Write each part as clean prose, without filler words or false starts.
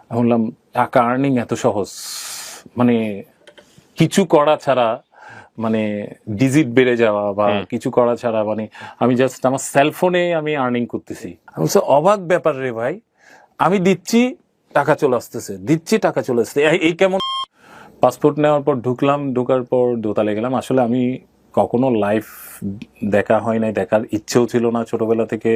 আমি বললাম টাকা আর্নিং এত সহজ, মানে কিছু করা ছাড়া, মানে ডিজিট বেড়ে যাওয়া বা কিছু করা ছাড়া, মানে আমি জাস্ট আমার সেলফোনে আমি আর্নিং করতেছি। আমি বলছি অবাক ব্যাপার রে ভাই, আমি দিচ্ছি টাকা চলে আসতেছে, দিচ্ছি টাকা চলে আসছে, এই কেমন। পাসপোর্ট নেওয়ার পর ঢুকলাম, ঢোকার পর দোতলায় গেলাম। আসলে আমি কখনো লাইফ দেখা হয় নাই, দেখার ইচ্ছেও ছিল না, ছোটবেলা থেকে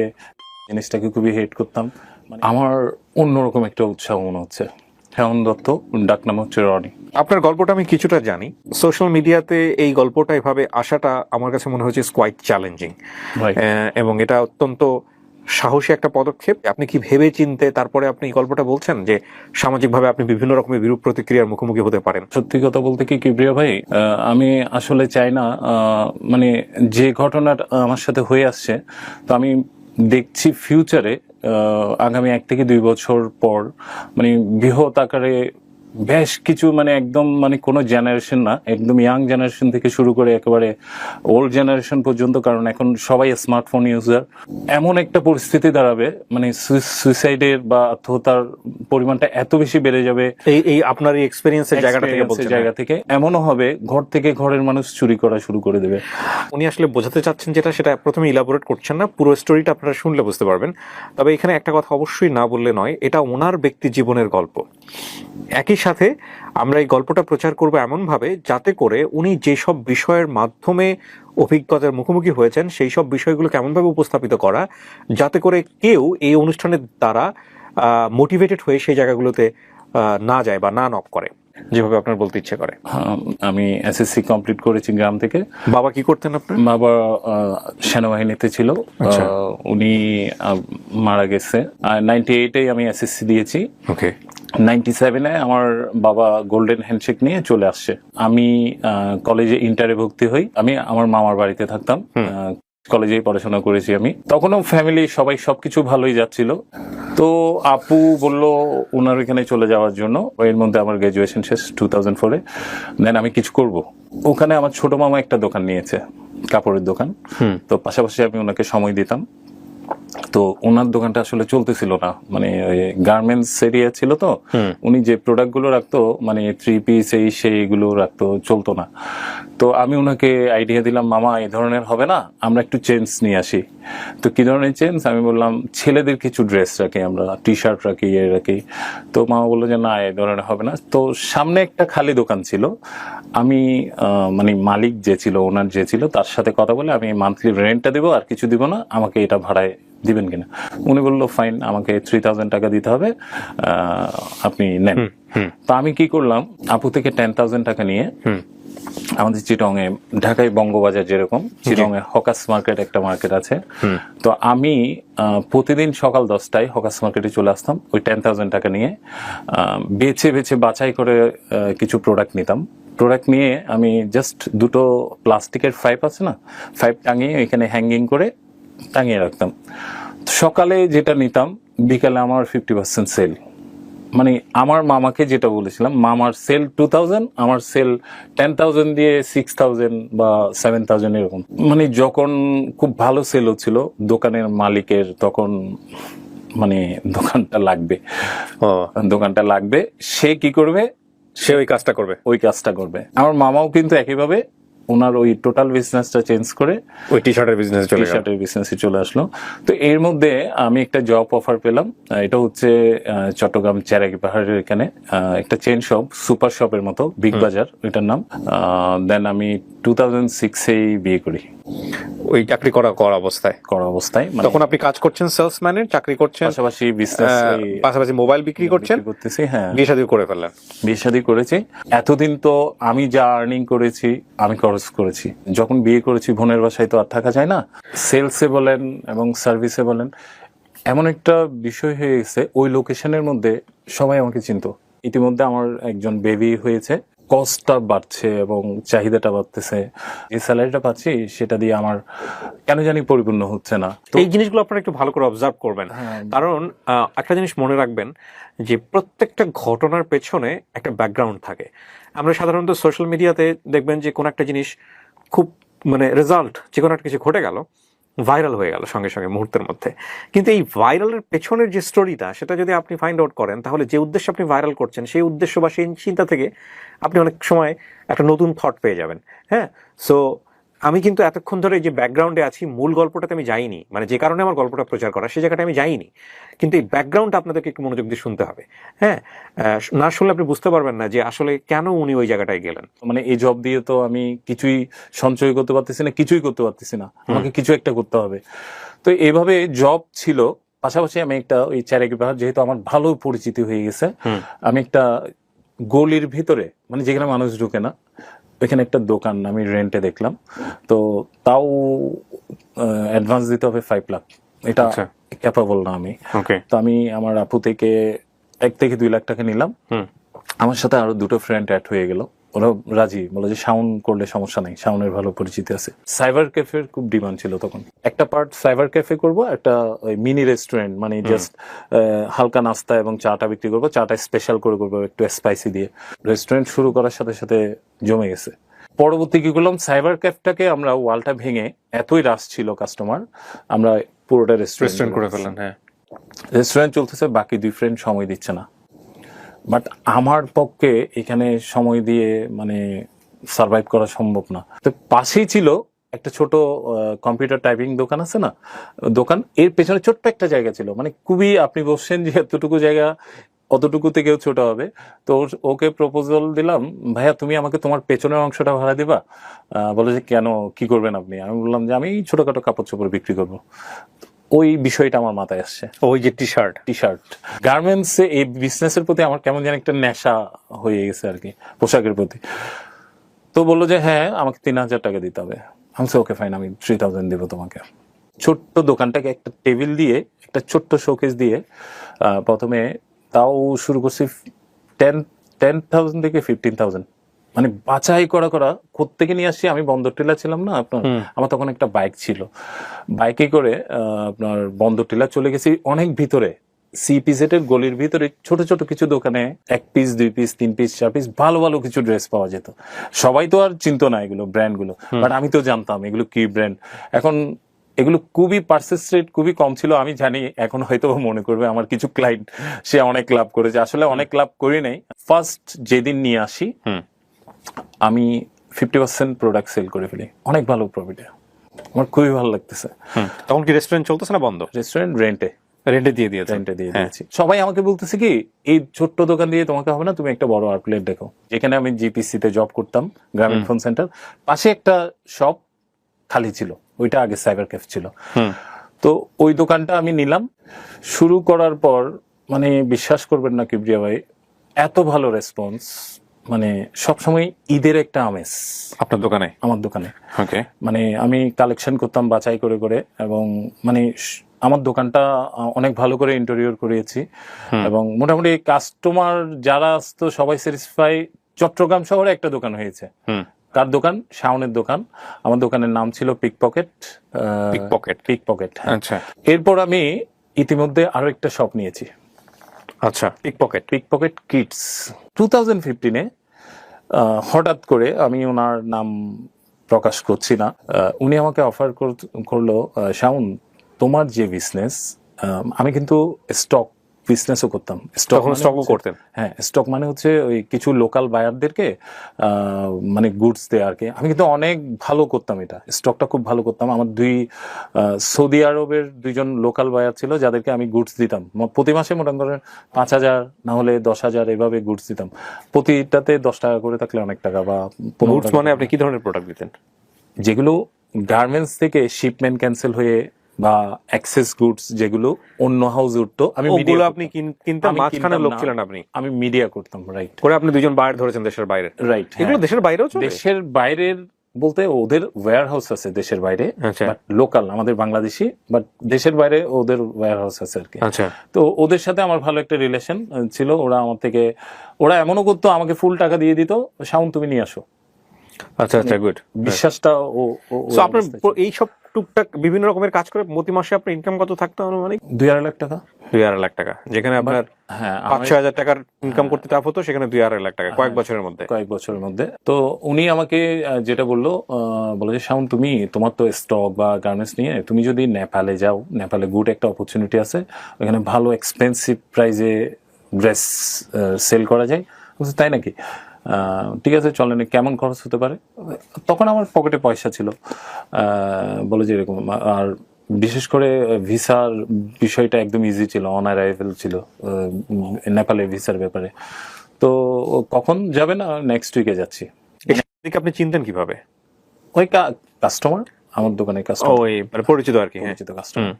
জিনিসটাকে খুবই হেট করতাম। মানে আমার অন্যরকম একটা উৎসাহ মনে হচ্ছে। হেমন দত্ত, ডাকনাম হচ্ছে রনি। আপনার গল্পটা আমি কিছুটা জানি। সোশ্যাল মিডিয়াতে এই গল্পটা এভাবে আসাটা আমার কাছে মনে হচ্ছে কোয়াইট চ্যালেঞ্জিং, এবং এটা অত্যন্ত সাহসী একটা পদক্ষেপ। আপনি কি ভেবে চিনতে তারপরে আপনি এই গল্পটা বলছেন যে সামাজিকভাবে আপনি বিভিন্ন রকমের বিরূপ প্রতিক্রিয়ার মুখোমুখি হতে পারেন? সত্যি কথা বলতে কি কিবরিয়া ভাই, আমি আসলে চাই না, মানে যে ঘটনাটা আমার সাথে হয়ে আসছে, তো আমি দেখছি ফিউচারে আগামী 1 থেকে 2 বছর পর মানে বৃহৎ আকারে বেশ কিছু, মানে একদম মানে কোনো জেনারেশন না, একদম ইয়াং জেনারেশন থেকে শুরু করে একেবারে ওল্ড জেনারেশন পর্যন্ত, কারণ এখন সবাই স্মার্টফোন ইউজার, এমন একটা পরিস্থিতি দাঁড়াবে, মানে সুইসাইডের বা আত্মহত্যার পরিমাণটা এত বেশি বেড়ে যাবে। এই আপনার এই এক্সপেরিয়েন্সের জায়গা থেকে এমনও হবে ঘর থেকে ঘরের মানুষ চুরি করা শুরু করে দেবে। উনি আসলে বোঝাতে চাচ্ছেন যেটা, সেটা প্রথমে ইলাবোরেট করছেন না, পুরো স্টোরিটা আপনারা শুনলে বুঝতে পারবেন। তবে এখানে একটা কথা অবশ্যই না বললে নয়, এটা ওনার ব্যক্তি জীবনের গল্প। একই সাথে আমরা এই গল্পটা প্রচার করব এমনভাবে যাতে করে উনি যেসব বিষয়ের মাধ্যমে অভিজ্ঞতার মুখোমুখি হয়েছেন সেই সব বিষয়গুলো কেমনভাবে উপস্থাপিত করা, যাতে করে কেউ এই অনুষ্ঠানের দ্বারা মোটিভেটেড হয়ে সেই জায়গাগুলোতে না যায় বা না নক করে, যেভাবে আপনার বলতে ইচ্ছে করে। আমি এসএসসি কমপ্লিট করেছি গ্রাম থেকে। বাবা কি করতেন আপনার? বাবা সেনাবাহিনীতে ছিল। উনি মারা গেছে। 98-এ আমি এসএসসি দিয়েছি। ওকে। 97-এ আমার বাবা গোল্ডেন হ্যান্ডশেক নিয়ে চলে আসছে। আমি কলেজে ইন্টারে ভর্তি হই। আমি আমার মামার বাড়িতে থাকতাম, কলেজেই পড়াশোনা করেছি আমি। তখনও ফ্যামিলি সবাই সবকিছু ভালোই যাচ্ছিল। তো আপু বলল ওনার এখানে চলে যাওয়ার জন্য। এর মধ্যে আমার গ্রাজুয়েশন শেষ 2004-এ। দেন আমি কিছু করব। ওখানে আমার ছোট মামা একটা দোকান নিয়েছে, কাপড়ের দোকান। তো পাশাপাশি আমি ওনাকে সময় দিতাম। তো ওনার দোকানটা আসলে চলতেছিল না, মানে গার্মেন্টস এরিয়া ছিল, তো উনি যে প্রোডাক্ট গুলো রাখতো, মানে 3 পিস এই সেইগুলো রাখতো, চলতো না। তো আমি ওনাকে আইডিয়া দিলাম, মামা এই ধরনের হবে না, আমরা একটু চেঞ্জ নিয়ে আসি। তো কি ধরনের চেঞ্জ? আমি বললাম ছেলেদের কিছু ড্রেস রাখি, আমরা টি শার্ট রাখি, এ রাখি। তো মামা বললো যে না, এই ধরনের হবে না। তো সামনে একটা খালি দোকান ছিল, আমি মানে মালিক যে ছিল, ওনার যে ছিল, তার সাথে কথা বলে আমি মান্থলি রেন্টটা দেবো, আর কিছু দিব না, আমাকে এটা ভাড়ায় দিবেন কিনা। উনি বললো ফাইন, আমাকে 3000 টাকা দিতে হবে, আপনি নেন। তো আমি কি করলাম, আপু থেকে 10,000 টাকা নিয়ে আমাদের চিটংয়ে, ঢাকায় বঙ্গবাজার যেরকম, চিটংয়ে হকার্স মার্কেট একটা মার্কেট আছে, তো আমি প্রতিদিন সকাল 10টায় হকার্স মার্কেটে চলে আসতাম ওই 10,000 টাকা নিয়ে। বেছে বেছে বাছাই করে কিছু প্রোডাক্ট নিতাম। প্রোডাক্ট নিয়ে আমি জাস্ট 2টো প্লাস্টিকের পাইপ আছে না, পাইপ টাঙিয়ে এখানে হ্যাঙ্গিং করে টাঙিয়ে রাখতাম। সকালে যেটা নিতাম, বিকালে আমার 50% সেল। মানে আমার মামাকে যেটা বলেছিলাম, মামার সেল 2000, আমার সেল 10,000 দিয়ে 6,000 বা 7,000 এরকম। মানে যখন খুব ভালো সেল হচ্ছিল, দোকানের মালিকের তখন মানে দোকানটা লাগবে, সে কি করবে, সে ওই কাজটা করবে। আমার মামাও কিন্তু একইভাবে ওনার ওই টোটাল বিজনেসটা চেঞ্জ করে ওই টি শার্টের বিজনেসে চলে আসলো। তো এর মধ্যে আমি একটা জব অফার পেলাম। এটা হচ্ছে চট্টগ্রাম চেরাগি পাহাড়ের এখানে একটা চেইন শপ, সুপার শপের মতো, বিগ বাজার এটার নাম। দেন আমি 2006-এই বিয়ে করি। ওই চাকরি করা অবস্থায় তখন আপনি কাজ করছেন, সেলসম্যানের চাকরি করছেন, পাশাপাশি বিজনেস, পাশাপাশি মোবাইল বিক্রি করছেন, করতেছি। হ্যাঁ, বিয়ে শাদী করে ফেললেন। বিয়ে শাদী করেছি। এতদিন তো আমি যা আর্নিং করেছি আমি খরচ করেছি। যখন বিয়ে করেছি বোনের বাসায় তো আর থাকা যায় না। সেলসে বলেন এবং সার্ভিসে বলেন, এমন একটা বিষয় হয়ে গেছে, ওই লোকেশনের মধ্যে সবাই আমাকে চিনতো। ইতিমধ্যে আমার একজন বেবি হয়েছে, কস্টটা বাড়ছে এবং চাহিদাটা বাড়তেছে। যে স্যালারিটা পাচ্ছি সেটা দিয়ে আমার কেন জানি পরিপূর্ণ হচ্ছে না। এই জিনিসগুলো আপনারা একটু ভালো করে অবজার্ভ করবেন, কারণ একটা জিনিস মনে রাখবেন যে প্রত্যেকটা ঘটনার পেছনে একটা ব্যাকগ্রাউন্ড থাকে। আমরা সাধারণত সোশ্যাল মিডিয়াতে দেখবেন যে কোনো একটা জিনিস খুব, মানে রেজাল্ট, যে কোনো একটা কিছু ঘটে গেল, ভাইরাল হয়ে গেল সঙ্গে সঙ্গে মুহূর্তের মধ্যে। কিন্তু এই ভাইরালের পেছনের যে স্টোরিটা, সেটা যদি আপনি ফাইন্ড আউট করেন, তাহলে যে উদ্দেশ্যে আপনি ভাইরাল করছেন সেই উদ্দেশ্য বা সেই চিন্তা থেকে আপনি অনেক সময় একটা নতুন থট পেয়ে যাবেন। হ্যাঁ, সো আমি কিন্তু এতক্ষণ ধরে যে ব্যাকগ্রাউন্ডে আছি, মূল গল্পটাতে আমি যাইনি, মানে যে কারণে আমার গল্পটা প্রচার করা সেই জায়গাটা আমি যাইনি, কিন্তু এই ব্যাকগ্রাউন্ডটা আপনাদেরকে একটু মনোযোগ দিয়ে শুনতে হবে। হ্যাঁ, না শুনলে আপনি বুঝতে পারবেন না যে আসলে কেন উনি ওই জায়গাটায় গেলেন। মানে এই জব দিয়ে তো আমি কিছুই সঞ্চয় করতে পারতেছি না, কিছুই করতে পারতেছি না, আমাকে কিছু একটা করতে হবে। তো এইভাবে জব ছিল, পাশাপাশি আমি একটা ওই চ্যারিটি, যেহেতু আমার ভালো পরিচিতি হয়ে গেছে, আমি একটা গলির ভিতরে, মানে যেখানে মানুষ ঢুকে না, ওইখানে একটা দোকান আমি রেন্টে দেখলাম। তো তাও অ্যাডভান্স দিতে হবে 5 লাখ। এটা ক্যাপাবল না আমি। তো আমি আমার আপু থেকে 1 থেকে 2 লাখ টাকা নিলাম। আমার সাথে আরো 2টো ফ্রেন্ড অ্যাড হয়ে গেল, ওরা রাজি, বলে যে শাওন করলে সমস্যা নাই, শাওনের ভালো পরিচিতি আছে। সাইবার ক্যাফের খুব ডিমান্ড ছিল তখন, একটা পার্ট সাইবার ক্যাফে করব, একটা মিনি রেস্টুরেন্ট, মানে জাস্ট হালকা নাস্তা এবং চাটা বিক্রি করবো, চাটা স্পেশাল করে করবো একটু স্পাইসি দিয়ে। রেস্টুরেন্ট শুরু করার সাথে সাথে জমে গেছে। পরবর্তী কি করলাম, সাইবার ক্যাফটাকে আমরা ওয়ালটা ভেঙে, এতই রাশ ছিল কাস্টমার, আমরা পুরোটা রেস্টুরেন্ট করে ফেললেন। হ্যাঁ, রেস্টুরেন্ট চলতেছে, বাকি 2 ফ্রেন্ড সময় দিচ্ছে না। বাট আমার পক্ষে এখানে সময় দিয়ে মানে সার্ভাইভ করা সম্ভব না। তো পাশেই ছিল একটা ছোট কম্পিউটার টাইপিং দোকান আছে না, দোকান, এর পেছনে ছোট্ট একটা জায়গা ছিল, মানে খুবই, আপনি বলছেন যে এতটুকু জায়গা, অতটুকু থেকেও ছোট হবে। তো ওকে প্রপোজাল দিলাম, ভাইয়া তুমি আমাকে তোমার পেছনের অংশটা ভাড়া দিবা? বলে যে কেন, কি করবেন আপনি? আমি বললাম যে আমি ছোটখাটো কাপড় চোপড় বিক্রি করবো। ওই বিষয়টা আমার মাথায় আসছে, ওই যে টি শার্ট গার্মেন্টস, এই বিজনেসের প্রতি আমার কেমন যেন একটা নেশা হয়ে গেছে আর কি, পোশাকের প্রতি। তো বললো যে হ্যাঁ, আমাকে 3,000 টাকা দিতে হবে। আমি ওকে ফাইন, আমি 3,000 দিব তোমাকে। ছোট্ট দোকানটাকে একটা টেবিল দিয়ে, একটা ছোট্ট শোকেস দিয়ে প্রথমে তাও শুরু করছি 10,000 থেকে 15,000, মানে বাছাই করা কোত্থেকে নিয়ে আসছি। আমি বন্দর টিলা ছিলাম না আপনার, আমার তখন একটা বাইক ছিল, বাইকে করে আপনার বন্দর টিলা চলে গেছি, অনেক ভিতরে সিপিজেড এর গলির ভিতরে ছোট ছোট কিছু দোকানে 1 পিস 2 পিস 3 পিস 4 পিস ভালো ভালো কিছু ড্রেস পাওয়া যেত। সবাই তো আর চিনতো না এগুলো ব্র্যান্ড গুলো, বাট আমি তো জানতাম এগুলো কি ব্র্যান্ড। এখন এগুলো খুবই পার্সেস রেট খুবই কম ছিল, আমি জানি এখন হয়তো মনে করবে আমার কিছু ক্লায়েন্ট সে অনেক লাভ করেছে, আসলে অনেক লাভ করি নাই। ফার্স্ট যেদিন নিয়ে আসি আমি 50% প্রোডাক্ট সেল করে ফেলি, অনেক ভালো প্রফিটে, আমার খুবই ভালো লাগতেছে। তখন কি রেস্টুরেন্ট চলতেছে না বন্ধ? রেস্টুরেন্ট রেন্টে দিয়ে দিয়েছে। দিয়েছি। সবাই আমাকে বলতেছে কি, এই ছোট্ট দোকান দিয়ে তোমাকে হবে না, তুমি একটা বড় আউটলেট দেখো। যেখানে আমি জিপিসি তে জব করতাম, গ্রামীণ ফোন সেন্টার, পাশে একটা শপ খালি ছিল, ওইটা আগে সাইবার ক্যাফে ছিল। তো ওই দোকানটা আমি নিলাম। শুরু করার পর মানে বিশ্বাস করবেন না কিবরিয়া ভাই, এত ভালো রেসপন্স, মানে সবসময় ঈদের একটা আমেজ আপনার দোকানে, আমার দোকানে। মানে আমি কালেকশন করতাম বাছাই করে করে, এবং মানে আমার দোকানটা অনেক ভালো করে ইন্টেরিয়র করিয়েছি, এবং মোটামুটি কাস্টমার যারা আসতো সবাই স্যাটিসফাই। চট্টগ্রাম শহরে একটা দোকান হয়েছে, কার দোকান? শাওনের দোকান। আমার দোকানের নাম ছিল পিক পকেট। আচ্ছা, এরপর আমি ইতিমধ্যে আরো একটা শপ নিয়েছি। আচ্ছা, পিক পকেট কিডস। 2015-এ হঠাৎ করে, আমি ওনার নাম প্রকাশ করছি না, উনি আমাকে অফার করলো, শাওন তোমার যে বিজনেস, আমি কিন্তু স্টক বিজনেসও করতাম। স্টকও করতেন? হ্যাঁ, স্টক মানে হচ্ছে ওই কিছু লোকাল বায়ারদেরকে মানে গুডস দেয়া আর কি। আমি কিন্তু অনেক ভালো করতাম, এটা স্টকটা খুব ভালো করতাম। আমার সৌদি আরবের 2জন লোকাল বায়ার ছিল, যাদেরকে আমি গুডস দিতাম প্রতি মাসে, মোটামুটি 5,000 না হলে 10,000 এভাবে গুডস দিতাম। প্রতিটাতে 10 টাকা করে থাকলে অনেক টাকা, বা 15 টাকা। মানে আপনি কি ধরনের প্রোডাক্ট দিতেন? যেগুলো গার্মেন্টস থেকে শিপমেন্ট ক্যান্সেল হয়ে, বা অ্যাক্সেস গুডস যেগুলো অন্য হাউস উঠতো, আমি ওগুলো আপনি কিনতেন, মাঝখানে লোক ছিলেন আপনি? আমি মিডিয়া করতাম, রাইট করে। আপনি 2জন বায়ার ধরেছেন দেশের বাইরে, রাইট? এগুলো দেশের বাইরেও চলে? দেশের বাইরের বলতে ওদের ওয়্যার হাউস আছে দেশের বাইরে, বাট লোকাল আমাদের বাংলাদেশি, বাট দেশের বাইরে ওদের ওয়্যার হাউস আছে আর কি। আচ্ছা, তো ওদের সাথে আমার ভালো একটা রিলেশন ছিল। ওরা আমার থেকে, ওরা এমনও করতো, আমাকে ফুল টাকা দিয়ে দিত, শাওন তুমি নিয়ে আসো। আচ্ছা আচ্ছা, গুড। বিশ্বাসটা ও সো আপনার এই সব টুকটাক বিভিন্ন রকমের কাজ করে প্রতি মাসে আপনার ইনকাম কত থাকতো আনুমানিক? 2-2.5 লাখ টাকা। 2-2.5 লাখ টাকা, যেখানে আপনার হ্যাঁ 5-6 হাজার টাকার ইনকাম করতে টাফ হতো, সেখানে 2-2.5 লাখ টাকা কয়েক বছরের মধ্যে। কয়েক বছরের মধ্যে। তো উনি আমাকে যেটা বললো, বলে যে শাওন, তোমার তো স্টক বা গার্মেন্টস নিয়ে তুমি যদি নেপালে যাও, নেপালে গুড একটা অপরচুনিটি আছে, ওখানে ভালো এক্সপেন্সিভ প্রাইসে ড্রেস সেল করা যায়। বলছি, তাই নাকি? ঠিক আছে, চলেন, কেমন খরচ হতে পারে? তখন আমার পকেটে পয়সা ছিল, বলে যে এরকম। আর বিশেষ করে ভিসার বিষয়টা একদম ইজি ছিল, অন অ্যারাইভেল ছিল নেপালের ভিসার ব্যাপারে। তো কখন যাবে? না, নেক্সট উইকে যাচ্ছি। এদিকে আপনি চিনতেন কিভাবে? ওই কাস্টমার, আমার দোকানে কাস্টমার, ওই মানে পরিচিত আর কি। হ্যাঁ, পরিচিত কাস্টমার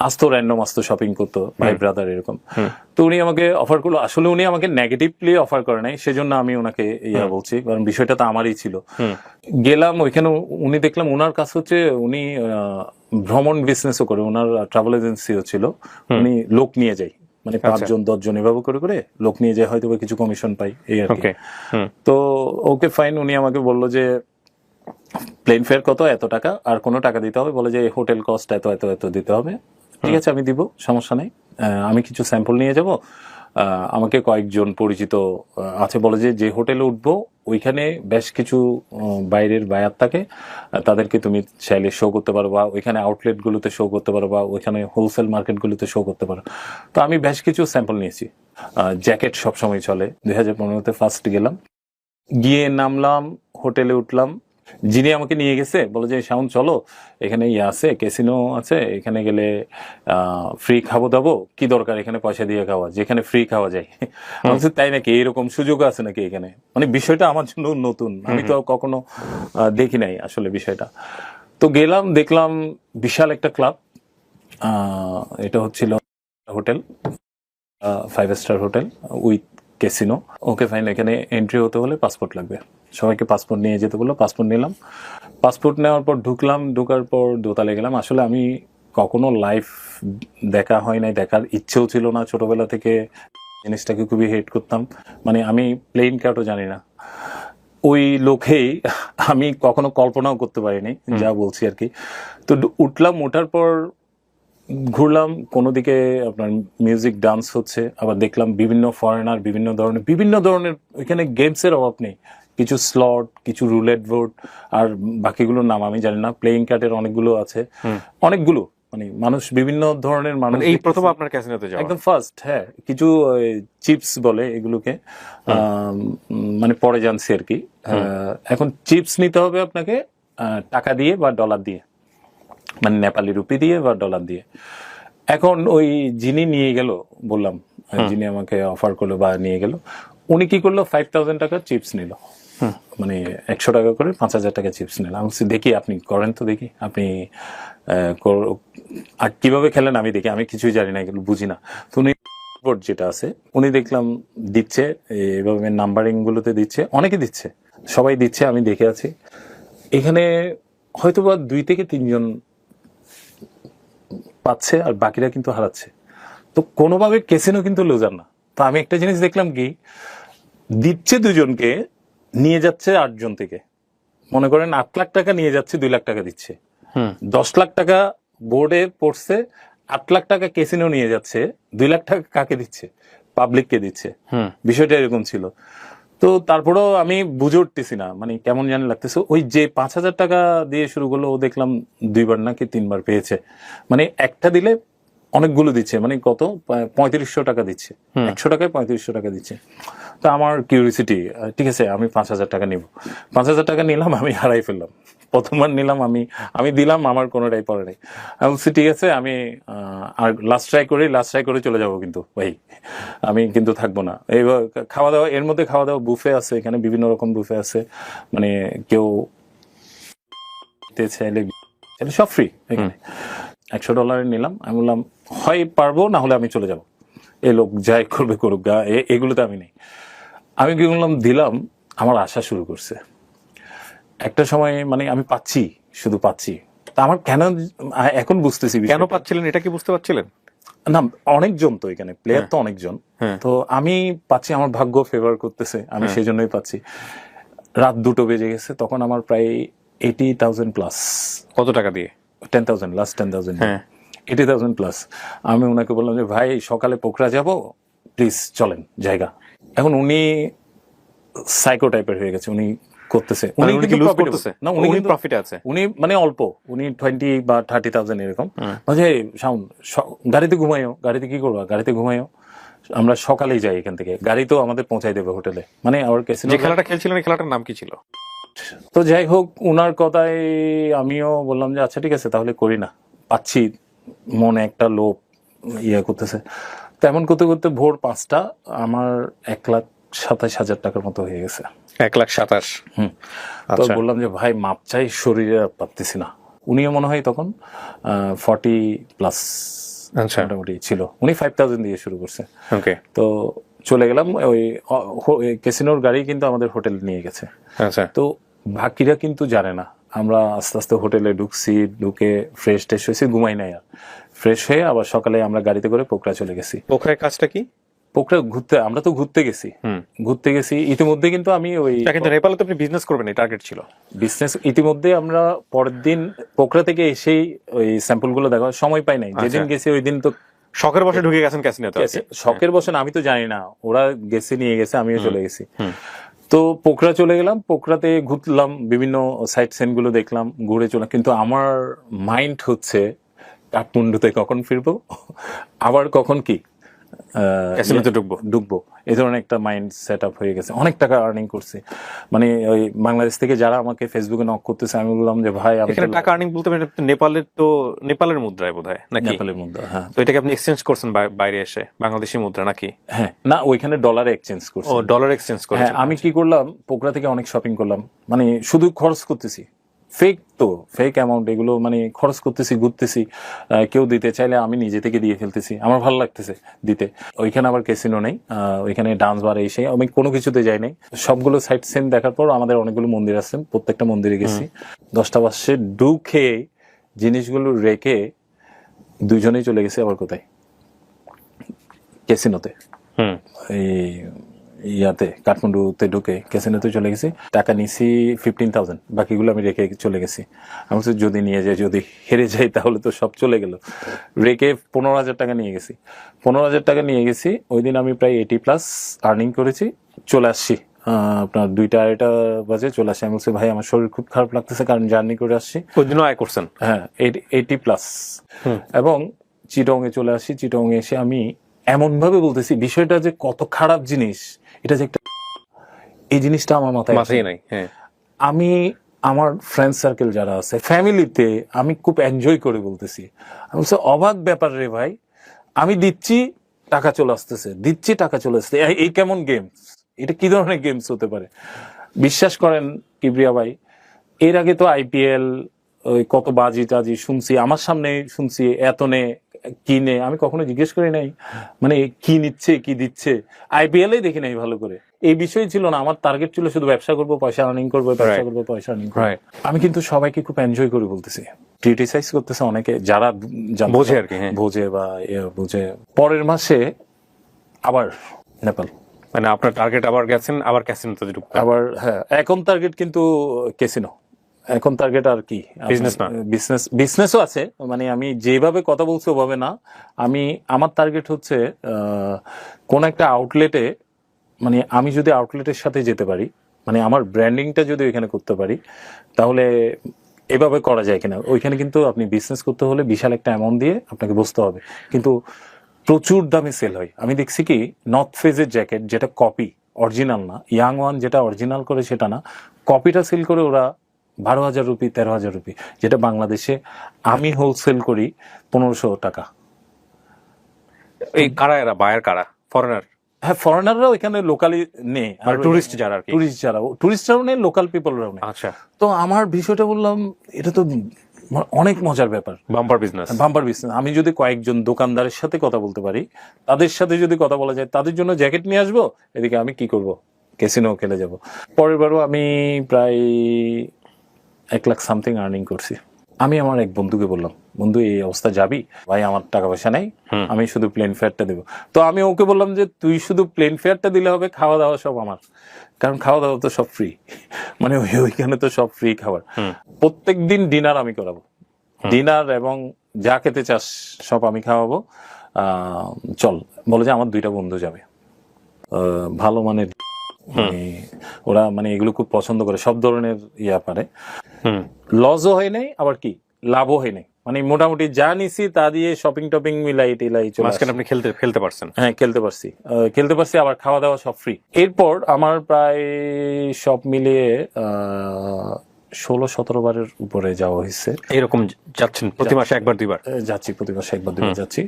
আসতো, র্যান্ডম আসতো, শপিং করতো, ভাই ব্রাদার এরকম। তো উনি আমাকে অফার করলো। আসলে উনি আমাকে নেগেটিভলি অফার করে নাই, সেজন্য আমি ওনাকে বলছি, কারণ বিষয়টা তো আমারই ছিল। গেলাম ওইখানে, উনি দেখলাম ওনার কাজ হচ্ছে, উনি ভ্রমণ বিজনেসও করে, ওনার ট্রাভেল এজেন্সিও ছিল। উনি লোক নিয়ে যায়, মানে 5 জন 10 জন এভাবে করে করে লোক নিয়ে যায়, হয়তো কিছু কমিশন পাই, এই আর কি। তো ওকে ফাইন, উনি আমাকে বললো যে প্লেন ফেয়ার কত, এত টাকা, আর কোনো টাকা দিতে হবে, বলে যে হোটেল কস্ট এত এত এত দিতে হবে। ঠিক আছে, আমি দিব, সমস্যা নেই। আমি কিছু স্যাম্পল নিয়ে যাব। আমাকে কয়েকজন পরিচিত আছে, বলে যে যে হোটেলে উঠবো ওইখানে বেশ কিছু বাইরের বায়ার থাকে, তাদেরকে তুমি চাইলে শো করতে পারো, বা ওইখানে আউটলেট গুলোতে শো করতে পারো, বা ওইখানে হোলসেল মার্কেট গুলোতে শো করতে পারো। তো আমি বেশ কিছু স্যাম্পল নিয়েছি। জ্যাকেট সবসময় চলে। 2015-তে ফার্স্ট গেলাম, গিয়ে নামলাম, হোটেলে উঠলাম। যিনি আমাকে নিয়ে গেছে বলে যে শাওন চলো, এখানে আছে, ক্যাসিনো আছে, এখানে গেলে ফ্রি খাবো দাবো, কি দরকার এখানে পয়সা দিয়ে খাওয়া, যেখানে ফ্রি খাওয়া যায়। আমি বলছি, তাই নাকি? এরকম সুযোগ আছে নাকি এখানে? মানে বিষয়টা আমার জন্য নতুন, আমি তো কখনো দেখি নাই আসলে বিষয়টা। তো গেলাম, দেখলাম বিশাল একটা ক্লাব। এটা হচ্ছিল hotel, 5 star hotel with casino. Okay fine, এখানে এন্ট্রি হতে হলে পাসপোর্ট লাগবে, সবাইকে পাসপোর্ট নিয়ে যেতে বললো। পাসপোর্ট নিলাম, পাসপোর্ট নেওয়ার পর ঢুকলাম, ঢোকার পর দোতলে গেলাম। আসলে আমি কখনো লাইভ দেখা হয় নাই, দেখার ইচ্ছেও ছিল না, ছোটবেলা থেকে জিনিসটাকে খুবই হেট করতাম। মানে আমি প্লেন কার্টও জানি না, ওই লোকেই আমি কখনো কল্পনাও করতে পারিনি, যা বলছি আর কি। তো উঠলাম, ওঠার পর ঘুরলাম, কোনো দিকে আপনার মিউজিক ডান্স হচ্ছে, আবার দেখলাম বিভিন্ন ফরেনার, বিভিন্ন ধরনের ওইখানে গেমসের অভাব নেই। কিছু স্লট, কিছু রুলেট বোর্ড, আর বাকিগুলোর নাম আমি জানি না। প্লেইং কার্ডের অনেকগুলো আছে, অনেকগুলো, মানে মানুষ, বিভিন্ন ধরনের মানুষ। এই প্রথম আপনার ক্যাসিনোতে যাওয়া? একদম ফার্স্ট, হ্যাঁ। কিছু চিপস বলে এগুলোকে, মানে পরে জানছি আর কি। এখন চিপস নিতে হবে আপনাকে টাকা দিয়ে বা ডলার দিয়ে, মানে নেপালি রুপি দিয়ে বা ডলার দিয়ে। এখন ওই যিনি নিয়ে গেল, বললাম, যিনি আমাকে অফার করলো বা নিয়ে গেল, উনি কি করলো, 5,000 টাকার চিপস নিল, মানে 100 টাকা করে 5,000 টাকা চিপস নিল। আমি বলছি, দেখি আপনি করেন তো, দেখি আপনি আর কিভাবে খেলেন আমি দেখি, আমি কিছুই জানি না, এগুলো বুঝি না। তো উনি যেটা আছে উনি দেখলাম দিচ্ছে, এভাবে নাম্বারিং গুলোতে দিচ্ছে, অনেকে দিচ্ছে, সবাই দিচ্ছে, আমি দেখে আছি। এখানে হয়তোবা 2 থেকে 3 জন পাচ্ছে, আর বাকিরা কিন্তু হারাচ্ছে। তো কোনোভাবে ক্যাসিনো কিন্তু লুজার না। তো আমি একটা জিনিস দেখলাম, কি দিচ্ছে 2 জনকে, নিয়ে যাচ্ছে 8 জন থেকে। মনে করেন 8 লাখ টাকা নিয়ে যাচ্ছে, 2 লাখ টাকা দিচ্ছে। 10 লাখ টাকা বোর্ডে পড়ছে, 8 লাখ টাকা ক্যাসিনো নিয়ে যাচ্ছে, 2 লাখ টাকা কাকে দিচ্ছে? পাবলিককে দিচ্ছে। বিষয়টা এরকম ছিল। তো তারপরেও আমি বুঝে উঠতেছি না, মানে কেমন জানি লাগতেছে। ওই যে 5,000 টাকা দিয়ে শুরু করলো, ও দেখলাম 2বার নাকি 3বার পেয়েছে। মানে একটা দিলে অনেকগুলো দিচ্ছে, মানে কত 3500 টাকা দিচ্ছে, 100 টাকায় 3500 টাকা দিচ্ছে। তো আমার কিউরিসিটি, ঠিক আছে আমি 5,000 টাকা নিব। 5,000 টাকা নিলাম, আমি হারাই ফেললাম। প্রথমবার নিলাম, আমি দিলাম, আমার কোনোটাই পড়ে নাই। আমি বলছি ঠিক আছে, আমি আর লাস্ট ট্রাই করে চলে যাবো, কিন্তু ভাই আমি কিন্তু থাকবো না। এইবার খাওয়া দাওয়া, এর মধ্যে খাওয়া দাওয়া বুফে আছে, এখানে বিভিন্ন রকম বুফে আছে, মানে কেউ চাইলে সব ফ্রি এখানে। $100 নিলাম, আমি বললাম হয় পারবো, না হলে আমি চলে যাব, এই লোক যাই করবে করুক, এগুলোতে আমি নেই। আমি কি করলাম, দিলাম, আমার আশা শুরু করছে। একটা সময় মানে আমি পাচ্ছি, শুধু পাচ্ছি। তা আমার কেন, এখন বুঝতেছি কেন পাচ্ছিলেন, এটা কি বুঝতে পারছিলেন? না, অনেকজন তো এখানে প্লেয়ার, তো অনেকজন। তো আমি পাচ্ছি, আমার ভাগ্য ফেভার করতেছে, আমি সেই জন্যই পাচ্ছি। রাত 2টো বেজে গেছে, তখন আমার প্রায় 80,000 প্লাস। কত টাকা দিয়ে? 10,000, লাস্ট 10,000। হ্যাঁ। 80,000 প্লাস। আমি ওনাকে বললাম যে ভাই সকালে পোখরা যাব, প্লিজ চলেন জায়গা। এখন উনি সাইকো টাইপের হয়ে গেছে, উনি করতেছে, মানে উনি কি কিন্তু লুজ profitable। করতেছে? না, উনি উনি কিন্তু প্রফিটে আছে। উনি মানে অল্প, উনি 20 বা 30,000 এরকম। বলছে শাউন, গাড়িতে ঘুমাইও, গাড়িতে কি করবা, গাড়িতে ঘুমাইও, আমরা সকালেই যাই এখান থেকে, গাড়ি তো আমাদের পৌঁছাই দেবে হোটেলে। মানে আমার ক্যাসিনো। যে খেলাটা খেলছিলেন এই খেলাটার নাম কি ছিল? তো যাই হোক, উনার কথায় আমিও বললাম যে আচ্ছা ঠিক আছে তাহলে করি না, পাচ্ছি, মনে একটা লোভ ইয়ে করতেছে। তেমন করতে করতে ভোর 5টা আমার 1,27,000 টাকার মতো হয়ে গেছে। 1,27,000। তো আচ্ছা। বললাম যে ভাই মাপ চাই, শরীরে আর পারতেছি না। উনিও মনে হয় তখন 40 প্লাস আচ্ছা। মোটামুটি ছিল। উনি 5,000 দিয়ে শুরু করছে। ওকে। তো চলে গেলাম, ওই ক্যাসিনোর গাড়ি কিন্তু আমাদের হোটেল নিয়ে গেছে। আচ্ছা। তো বাকিরা কিন্তু জানে না। আমরা আস্তে আস্তে হোটেলে ঢুকছি, ঢুকে ফ্রেশ ট্রেশ হয়েছি, ঘুমাই নাই আর। ফ্রেশ হয়ে আবার সকালে আমরা গাড়িতে করে পোখরা চলে গেছি। পোখরায় কাজটা কি? পোখরা ঘুরতে, আমরা তো ঘুরতে গেছি। ইতিমধ্যে কিন্তু আমি ওই কিন্তু নেপালে তো আপনি বিজনেস করবেন, এই টার্গেট ছিল। বিজনেস ইতিমধ্যে আমরা পরের দিন পোখরা থেকে এসেই ওই স্যাম্পল গুলো দেখা সময় পাই নাই। যেদিন গেছি ওই দিন তো শখের বসে ঢুকে গেছেন ক্যাসিনোতে। শখের বসে আমি তো জানি না, ওরা গেছে নিয়ে গেছে, আমিও চলে গেছি। তো পোখরা চলে গেলাম, পোখরাতে ঘুরলাম, বিভিন্ন সাইট সিন গুলো দেখলাম, ঘুরে চলে। কিন্তু আমার মাইন্ড হচ্ছে কাঠমান্ডুতে কখন ফিরবো, আবার কখন কি ক্যাসিনোতে ঢুকবো, এই ধরনের একটা মাইন্ড সেট আপ হয়ে গেছে। অনেক টাকা আর্নিং করছি, মানে ওই বাংলাদেশ থেকে যারা আমাকে ফেসবুকে নক করতেছে, আমি বললাম যে ভাই আমি এখানে টাকা আর্নিং বলতে নেপালের মুদ্রায় বোধহয় নাকি? নেপালের মধ্যে। হ্যাঁ, তো এটাকে আপনি এক্সচেঞ্জ করছেন বাইরে এসে বাংলাদেশি মুদ্রা নাকি? হ্যাঁ, না ওইখানে ডলারে এক্সচেঞ্জ করছি। ও, ডলার এক্সচেঞ্জ হ্যাঁ, করেছেন। আমি কি করলাম, পোখরা থেকে অনেক শপিং করলাম, মানে শুধু খরচ করতেছি, ফেক অ্যামাউন্ট, এগুলো মানে খরচ করতেছি, ঘুরতেছি। কেউ দিতে চাইলে আমি নিজে থেকে দিয়ে ফেলতেছি, আমার ভালো লাগতেছে দিতে। ওইখানে আবার ক্যাসিনো নেই, ওইখানে ডান্স বার এসে আমি কোনো কিছুতে যাই নাই। সবগুলো সাইট সিন দেখার পর আমাদের অনেকগুলো মন্দির আছে, প্রত্যেকটা মন্দিরে গেছি। 10টা বাজছে, ঢুকে জিনিসগুলো রেখে দুইজনেই চলে গেছে আবার কোথায়, ক্যাসিনোতে। এই ইয়াতে কাঠমান্ডুতে ঢুকে ক্যাসিনোতে চলে গেছি, টাকা নিছি 15,000, বাকিগুলো আমি রেখে চলে গেছি। আমি বলছি যদি নিয়ে যাই, যদি হেরে যাই তাহলে তো সব চলে গেল। রেখে 15,000 টাকা নিয়ে গেছি। 15,000 টাকা নিয়ে গেছি। ওই দিন আমি প্রায় 80 প্লাস আর্নিং করেছি। চলে আসছি আপনার 2টা-2:30 বাজে চলে আসছি। আমি বলছি ভাই আমার শরীর খুব খারাপ লাগতেছে, কারণ জার্নি করে আসছি। ওই দিনও আয় করছেন? হ্যাঁ, 80 প্লাস। এবং চিটং এ চলে আসি। চিটং এ এসে আমি এমন ভাবে বলতেছি বিষয়টা যে কত খারাপ জিনিস, এটা যে একটা, এই জিনিসটা আমার মাথায় নাই। হ্যাঁ, আমি আমার ফ্রেন্ড সার্কেল যারা আছে, ফ্যামিলিতে আমি খুব এনজয় করে বলতেছি। আমি বলছি অবাক ব্যাপার রে ভাই, আমি দিচ্ছি টাকা চলে আসতেছে, দিচ্ছি টাকা চলে আসতেছে, এই কেমন গেমস, এটা কি ধরনের গেমস হতে পারে? বিশ্বাস করেন কিবরিয়া ভাই, এর আগে তো আইপিএল ওই কত বাজি টাজি শুনছি, আমার সামনে শুনছি, এত নে কিনে, আমি কখনো জিজ্ঞেস করি নাই মানে কি নিচ্ছে কি দিচ্ছে, আইপিএল দেখি নাই ভালো করে। এই বিষয় ছিল না, আমার টার্গেট ছিল শুধু ব্যবসা করবো, পয়সা আর্নিং করবো, ব্যবসা করবো, পয়সা আর্নিং করবো। আমি কিন্তু সবাইকে খুব এনজয় করে বলতেছি, ক্রিটিসাইজ করতেছে অনেকে যারা বোঝে আর কি, বোঝে বা বুঝে। পরের মাসে আবার নেপাল, মানে আপনার টার্গেট আবার গেছেন, আবার ক্যাসিনোতে ঢুকবেন আবার। হ্যাঁ, এখন টার্গেট কিন্তু ক্যাসিনো, এখন টার্গেট আর কি বিজনেস না, বিজনেসও আছে, মানে আমি যেভাবে কথা বলছি ওভাবে না। আমার টার্গেট হচ্ছে কোন একটা আউটলেটে, মানে আমি যদি আউটলেটের সাথে যেতে পারি, মানে আমার ব্র্যান্ডিংটা যদি ওইখানে করতে পারি, তাহলে এভাবে করা যায় কিনা। ওইখানে কিন্তু আপনি বিজনেস করতে হলে বিশাল একটা অ্যামাউন্ট দিয়ে আপনাকে বসতে হবে, কিন্তু প্রচুর দামে সেল হয়। আমি দেখছি কি, নর্থ ফেজের জ্যাকেট যেটা কপি, অরিজিনাল না, ইয়াং ওয়ান যেটা অরিজিনাল করে সেটা না, কপিটা সেল করে ওরা 12,000 রুপি, 13,000 রুপি, যেটা বাংলাদেশে আমি হোলসেল করি 1500 টাকা। এই কারা এরা বায়ার, কারা? ফরেনার? হ্যাঁ, ফরেনাররাও এখানে লোকালি নেই, আর টুরিস্ট যারা, টুরিস্টরাও নেই, লোকাল পিপলরাও নেই। আচ্ছা, তো আমার বিষয়টা বললাম, এটা তো অনেক মজার ব্যাপার, বাম্পার বিজনেস। আমি যদি কয়েকজন দোকানদারের সাথে কথা বলতে পারি, তাদের সাথে যদি কথা বলা যায়, তাদের জন্য জ্যাকেট নিয়ে আসবো, এদিকে আমি কি করব, ক্যাসিনো খেলে যাব। পরের বারও আমি প্রায় 1 লাখ সামথিং আর্নিং করছি। আমি আমার এক বন্ধুকে বললাম, বন্ধু এই অবস্থা যাবি? ভাই আমার টাকা পয়সা নেই, আমি শুধু প্লেন ফেয়ারটা দেবো। তো আমি ওকে বললাম যে তুই শুধু প্লেন ফেয়ারটা দিলে হবে, খাওয়া দাওয়া সব আমার, কারণ খাওয়া দাওয়া তো সব ফ্রি, মানে ওইখানে তো সব ফ্রি খাবার। প্রত্যেক দিন ডিনার আমি করাবো, ডিনার এবং যা খেতে চাস সব আমি খাওয়াবো। চল, বলে যে আমার 2টা বন্ধু যাবে, ভালো মানের, মানে ওরা মানে এগুলো খুব পছন্দ করে, সব ধরনের ইয়া পারে। লসও হয় নাই, আবার কি লাভও হয় নাই, মানে মোটামুটি যা নিছি তা দিয়ে শপিং টপিং মিলাই টিলাই চলে মাঝখানে আসছে। আপনি খেলতে পারছেন। হ্যাঁ খেলতে পারছি, আবার খাওয়া দাওয়া সব ফ্রি। এরপর আমার প্রায় সব মিলিয়ে 16-17 বারের উপরে যাওয়া হয়েছে। এরকম যাচ্ছেন প্রতি মাসে 1-2 বার? যাচ্ছি প্রতি মাসে 1-2 বার যাচ্ছি।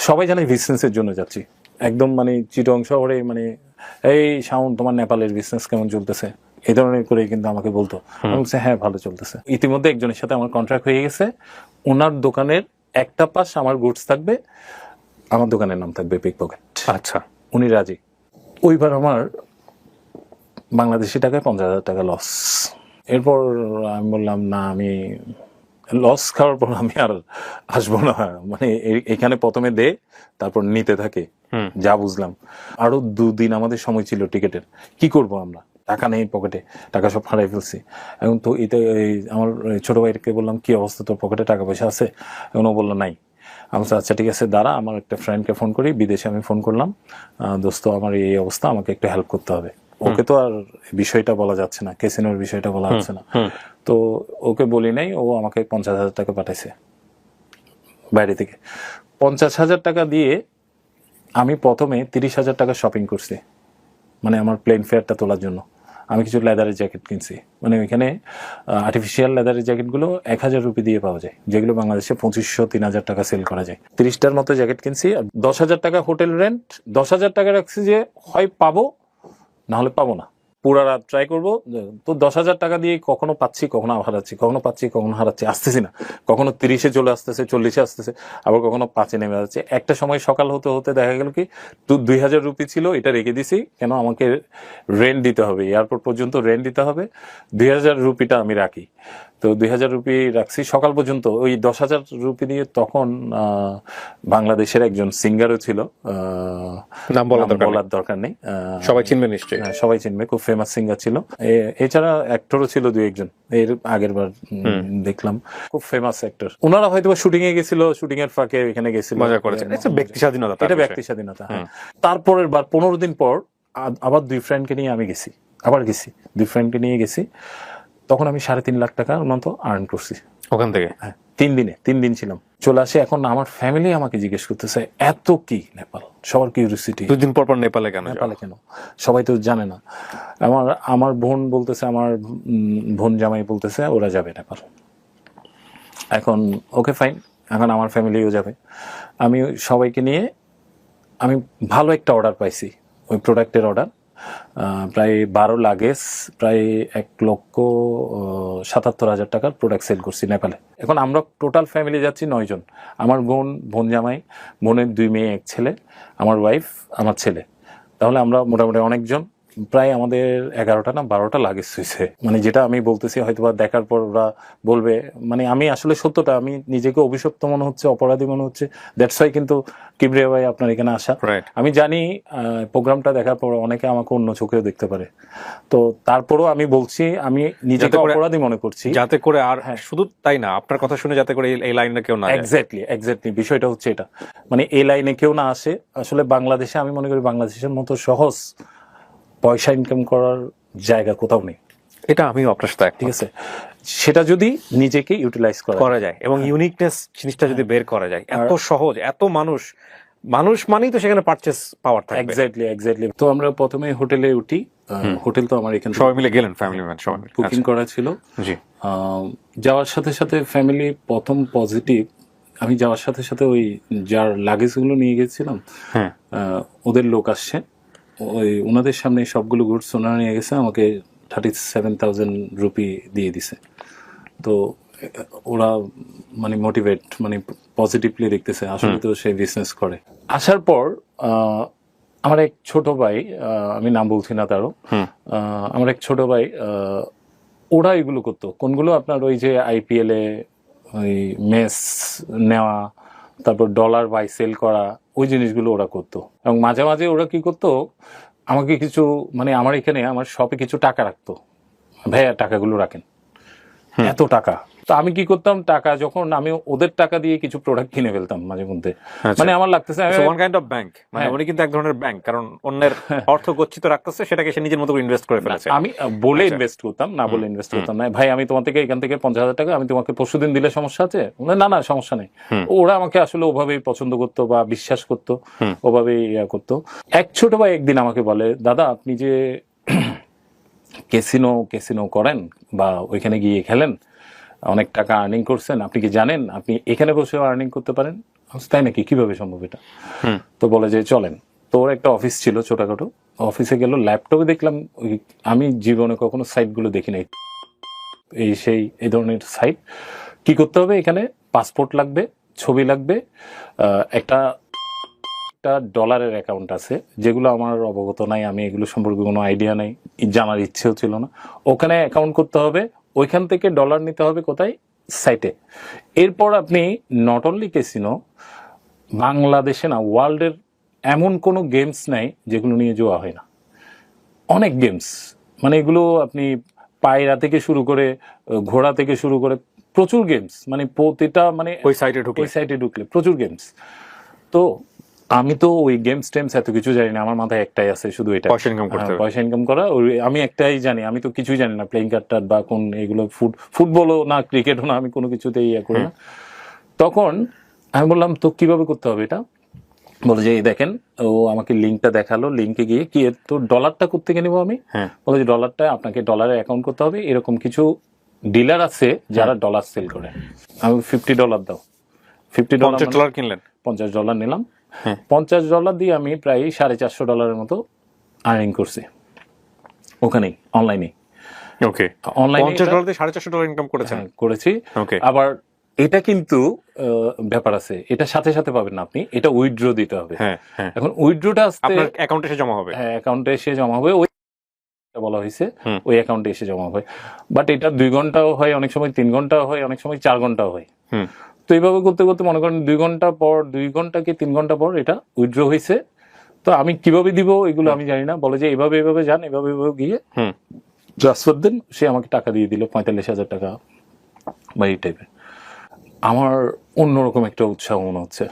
সবাই জানে বিজনেসের জন্য যাচ্ছি, একদম মানে চিটং শহরে, মানে এই শাওন তোমার নেপালের বিজনেস কেমন চলতেছে, এই ধরনের করে কিন্তু আমাকে বলতো। আমি বলছি হ্যাঁ ভালো চলতেছে। ইতিমধ্যে একজনের সাথে আমার কন্ট্রাক্ট হয়ে গেছে, ওনার দোকানের একটা পাশ আমার গুডস থাকবে, আমার দোকানের নাম থাকবে পিক পকেট। আচ্ছা, উনি রাজি। ওইবার আমার বাংলাদেশি টাকায় 50,000 টাকা লস। এরপর আমি বললাম না, আমি লস খাওয়ার পর আমি আর আসবো না, মানে এখানে প্রথমে দে তারপর নিতে থাকে, যা বুঝলাম। আরো 2 দিন আমাদের সময় ছিল টিকেটের, কি করব আমরা, টাকা নেই পকেটে, টাকা সব হারাই ফেলছি। এখন তো এটা আমার ছোট ভাইকে বললাম কি অবস্থা, তোর পকেটে টাকা পয়সা আছে? এখন ও বললো নাই। আমি বলছি আচ্ছা ঠিক আছে দাঁড়া, আমার একটা ফ্রেন্ডকে ফোন করি, বিদেশে আমি ফোন করলাম, দোস্ত আমার এই অবস্থা, আমাকে একটু হেল্প করতে হবে। ওকে তো আর বিষয়টা বলা যাচ্ছে না, ক্যাসিনোর বিষয়টা বলা যাচ্ছে না, তো ওকে বলি নাই। ও আমাকে 50,000 টাকা পাঠাইছে বাইরে থেকে। 50,000 টাকা দিয়ে আমি প্রথমে 30,000 টাকা শপিং করছি, মানে আমার প্লেন ফেয়ারটা তোলার জন্য। আমি কিছু লেদারের জ্যাকেট কিনছি, মানে ওইখানে আর্টিফিশিয়াল লেদারের জ্যাকেটগুলো 1,000 রুপি দিয়ে পাওয়া যায়, যেগুলো বাংলাদেশে 2,500-3,000 টাকা সেল করা যায়। 30টার মতো জ্যাকেট কিনছি, আর 10,000 টাকা হোটেল রেন্ট, 10,000 টাকা রাখছি যে হয় পাবো না হলে পাবো না, পুরা রাত ট্রাই করবো। তো 10,000 টাকা দিয়ে কখনো পাচ্ছি, কখনো হারাচ্ছি, কখনো পাচ্ছি, কখনো হারাচ্ছি, আসতেছি না, কখনো 30-এ চলে আসতেছে, 40-এ আসতেছে, আবার কখনো 5-এ নেমে যাচ্ছে। একটা সময় সকাল হতে হতে দেখা গেল কি 2,000 রুপি ছিল, এটা রেখে দিছি, কেন আমাকে রেন্ট দিতে হবে, এয়ারপোর্ট পর্যন্ত রেন্ট দিতে হবে, 2,000 রুপিটা আমি রাখি। তো 2,000 রুপি রাখছি সকাল পর্যন্ত। ওই 10,000 রুপি দিয়ে তখন বাংলাদেশের একজন সিঙ্গারও ছিল, নাম বলার দরকার নেই, সবাই চিনবে নিশ্চয়ই। হ্যাঁ, সবাই চিনবে, খুব ফেমাস সিঙ্গার ছিল। এছাড়া অ্যাক্টরও ছিল 2-1 জন, এর আগের বার দেখলাম, খুব ফেমাস অ্যাক্টর। ওনারা হয়তো শুটিং এ গেছিল, শুটিং এর ফাঁকে এখানে গেছিল, মজা করেছেন। এটা ব্যক্তি স্বাধীনতা, এটা ব্যক্তি স্বাধীনতা। হ্যাঁ। তারপরের বার 15 দিন পর আবার 2 ফ্রেন্ডকে নিয়ে আমি গেছি, 2 ফ্রেন্ডকে নিয়ে গেছি। তখন আমি 3.5 লাখ টাকা মতো আর্ন করছি ওখান থেকে। হ্যাঁ, 3 দিন ছিলাম, চলে আসি। এখন আমার ফ্যামিলি আমাকে জিজ্ঞেস করতেছে এত কি নেপাল, সবার কিউরিওসিটি, 2 দিন পর পর নেপালে কেন? নেপালে কেন, সবাই তো জানে না। আমার বোন বলতেছে, আমার বোন জামাই বলতেছে ওরা যাবে নেপাল। এখন ওকে ফাইন, এখন আমার ফ্যামিলিও যাবে। আমি সবাইকে নিয়ে আমি ভালো একটা অর্ডার পাইছি, ওই প্রোডাক্টের অর্ডার, প্রায় 12 লাগেজ, প্রায় 1,77,000 টাকার প্রোডাক্ট সেল করছি নেপালে। এখন আমরা টোটাল ফ্যামিলি যাচ্ছি 9 জন, আমার বোন জামাই, বোনের 2 মেয়ে 1 ছেলে, আমার ওয়াইফ, আমার ছেলে। তাহলে আমরা মোটামুটি অনেকজন, প্রায় আমাদের 11টা না 12টা লাগেজ হয়েছে। মানে যেটা আমি বলতেছি হয়তোবা দেখার পর ওরা বলবে, মানে আমি আসলে সত্যটা, আমি নিজেকে অভিশপ্ত মনে হচ্ছে, অপরাধী মনে হচ্ছে, দ্যাটস ওয়াই কিন্তু কিবরিয়া ভাই আপনার এখানে আসা। আমি জানি প্রোগ্রামটা দেখার পর অনেকে আমাকে অন্য চোখেও দেখতে পারে, তো তারপরও আমি বলছি আমি নিজেকে অপরাধী মনে করছি, যাতে করে আর শুধু তাই না, আপনার কথা শুনে যাতে করে এই লাইনে কেউ না। এক্স্যাক্টলি বিষয়টা হচ্ছে এটা, মানে এই লাইনে কেউ না আসে। আসলে বাংলাদেশে আমি মনে করি বাংলাদেশের মতো সহজ পয়সা ইনকাম করার জায়গা কোথাও নেই। এটা আমিও আপনার সাথে, ঠিক আছে, সেটা যদি নিজেকে ইউটিলাইজ করা যায় এবং ইউনিকনেস জিনিসটা যদি বের করা যায়, এত সহজ, এত মানুষ মানেই তো সেখানে পারচেস পাওয়ার থাকে। এক্স্যাক্টলি। তো আমরা প্রথমে হোটেলে উঠি, হোটেল তো আমার এখানে সবাই মিলে গেলেন, ফ্যামিলি ম্যান সবাই বুকিং করা ছিল। জি, যাওয়ার সাথে সাথে ফ্যামিলি প্রথম পজিটিভ, আমি যাওয়ার সাথে সাথে ওই যার লাগেজ গুলো নিয়ে গেছিলাম, ওদের লোক আসছে, ওই ওনাদের সামনে সবগুলো গুডস ওনারা নিয়ে গেছে, আমাকে 37,000 রুপি দিয়ে দিছে। তো ওরা মানে মোটিভেট, মানে পজিটিভলি দেখতেছে, আসলে তো সে বিজনেস করে। আসার পর আমার এক ছোট ভাই, আমি নাম বলছি না তারও, আমার এক ছোট ভাই, ওরা এগুলো করতো, কোনগুলো আপনার ওই যে IPL এ ওই মেস নেওয়া, তারপর ডলার বাই সেল করা, ওই জিনিসগুলো ওরা করতো। এবং মাঝে মাঝে ওরা কি করতো, আমাকে কিছু মানে আমার এখানে আমার শপে কিছু টাকা রাখতো, ভাইয়া টাকাগুলো রাখেন, এত টাকা। তো আমি কি করতাম, টাকা যখন আমি ওদের টাকা দিয়ে কিছু প্রোডাক্ট কিনে ফেলতাম মাঝে মধ্যে, মানে আমার লাগতেছে ওয়ান কাইন্ড অফ ব্যাংক, মানে হ্যাঁ। উনি কিন্তু এক ধরনের ব্যাংক, কারণ অন্যের অর্থ গচ্ছিত রাখতেছে, সেটাকে সে নিজের মতো করে ইনভেস্ট করে ফেলেছে। আমি বলে আচ্ছা। ইনভেস্ট করতাম, না বলে ইনভেস্ট করতাম না। ভাই আমি তোমার থেকে এখান থেকে 50,000 টাকা আমি তোমাকে পরশুদিন দিলে সমস্যা আছে? বলে, না না সমস্যা নেই। ওরা আমাকে আসলে ওভাবেই পছন্দ করতো বা বিশ্বাস করতো, ওভাবেই ইয়া করতো। এক ছোট ভাই একদিন আমাকে বলে, দাদা আপনি যে ক্যাসিনো করেন বা ওইখানে গিয়ে খেলেন, অনেক টাকা আর্নিং করছেন, আপনি কি জানেন আপনি এখানে বসেও আর্নিং করতে পারেন? আমি বলছি, তাই নাকি, কিভাবে সম্ভব এটা? তো বলে যে চলেন। তো ওর একটা অফিস ছিল ছোটখাটো, অফিসে গেল, ল্যাপটপে দেখলাম আমি জীবনে কখনো সাইটগুলো দেখি নাই, এই ধরনের সাইট। কি করতে হবে, এখানে পাসপোর্ট লাগবে, ছবি লাগবে, একটা ডলারের অ্যাকাউন্ট আছে, যেগুলো আমার অবগত নাই, আমি এগুলো সম্পর্কে কোনো আইডিয়া নাই, জানার ইচ্ছেও ছিল না। ওখানে অ্যাকাউন্ট করতে হবে, ওইখান থেকে ডলার নিতে হবে কোথায়, সাইটে। এরপর আপনি নট অনলি ক্যাসিনো, বাংলাদেশে না ওয়ার্ল্ডের এমন কোনো গেমস নাই যেগুলো নিয়ে জুয়া হয় না। অনেক গেমস, মানে এগুলো আপনি পায়রা থেকে শুরু করে ঘোড়া থেকে শুরু করে প্রচুর গেমস, মানে প্রতিটা মানে ওই সাইটে ঢুকলে প্রচুর গেমস। তো আমি তো ওই গেমস টেমস এত কিছু জানি না, আমার মাথায় একটাই আছে শুধু এটা, পয়সা ইনকাম করতে হবে। পয়সা ইনকাম করা। আমি একটাই জানি, আমি তো কিছুই জানি না, প্লেইং কার্ড বা কোন এগুলো ফুটবলও না, ক্রিকেটও না, আমি কোনো কিছুতেই ইয়ে করি না। তখন আমি বললাম, তো কিভাবে করতে হবে এটা? বলে যে এই দেখেন, ও আমাকে লিঙ্কটা দেখালো, লিঙ্কে গিয়ে কি তো ডলারটা করতে গিয়ে নিবো আমি, বলে যে ডলারটা আপনাকে ডলারে অ্যাকাউন্ট করতে হবে, এরকম কিছু ডিলার আছে যারা ডলার সেল করে, আমি $50 দাও, $50 কিনলেন, $50 নিলাম। $50 দিয়ে আমি প্রায় $450 মতো আর্নিং করছি ওখানেই, অনলাইনে। ওকে, অনলাইনে $50 দিয়ে $450 ইনকাম করেছেন? করেছি। ওকে, আবার এটা কিন্তু ব্যাপার আছে, এটা সাথে সাথে পাবেন না আপনি, এটা উইথড্র দিতে হবে। এখন উইথড্রটা আসতে আপনার অ্যাকাউন্টে এসে জমা হবে। হ্যাঁ, অ্যাকাউন্টে এসে জমা হবে, ওই বলা হয়েছে ওই অ্যাকাউন্টে এসে জমা হবে। বাট এটা 2 ঘন্টাও হয়, অনেক সময় 3 ঘন্টাও হয়, অনেক সময় 4 ঘন্টাও হয়। তো এইভাবে করতে করতে মনে করেন 2 ঘন্টা পর, 2 ঘন্টা কি 3 ঘন্টা পর এটা উইথড্র হয়েছে। তো আমি কিভাবে দিব এগুলো আমি জানি না, বলে যে এভাবে এভাবে যান, এভাবে এভাবে গিয়ে ট্রান্সফার দেন, সে আমাকে টাকা দিয়ে দিল 45,000 টাকা বা এই টাইপের। আমার অন্যরকম একটা উৎসাহ মনে হচ্ছে।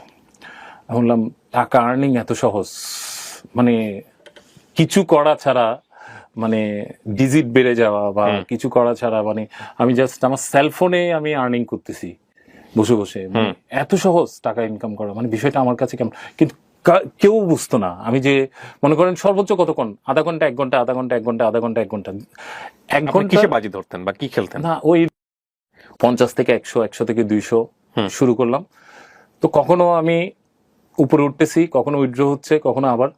আমি বললাম টাকা আর্নিং এত সহজ, মানে কিছু করা ছাড়া, মানে ডিজিট বেড়ে যাওয়া বা কিছু করা ছাড়া, মানে আমি জাস্ট আমার সেলফোনে আমি আর্নিং করতেছি বসে বসে, মানে এত সহজ টাকা ইনকাম করা, মানে বিষয়টা আমার কাছে কেমন। কিন্তু কেউ বুঝতো না আমি যে মনে করেন সর্বোচ্চ কতক্ষণ, আধা ঘন্টা, 1 ঘন্টা, আধা ঘন্টা, 1 ঘন্টা, আধা ঘন্টা, 1 ঘন্টা, 1 ঘন্টা কিসে বাজি ধরতেন বা কি খেলতেন? না, ওই 50 থেকে 100, 100 থেকে 200 শুরু করলাম। তো কখনো আমি উপরে উঠতেছি, কখনো উইথড্র হচ্ছে, কখনো আবার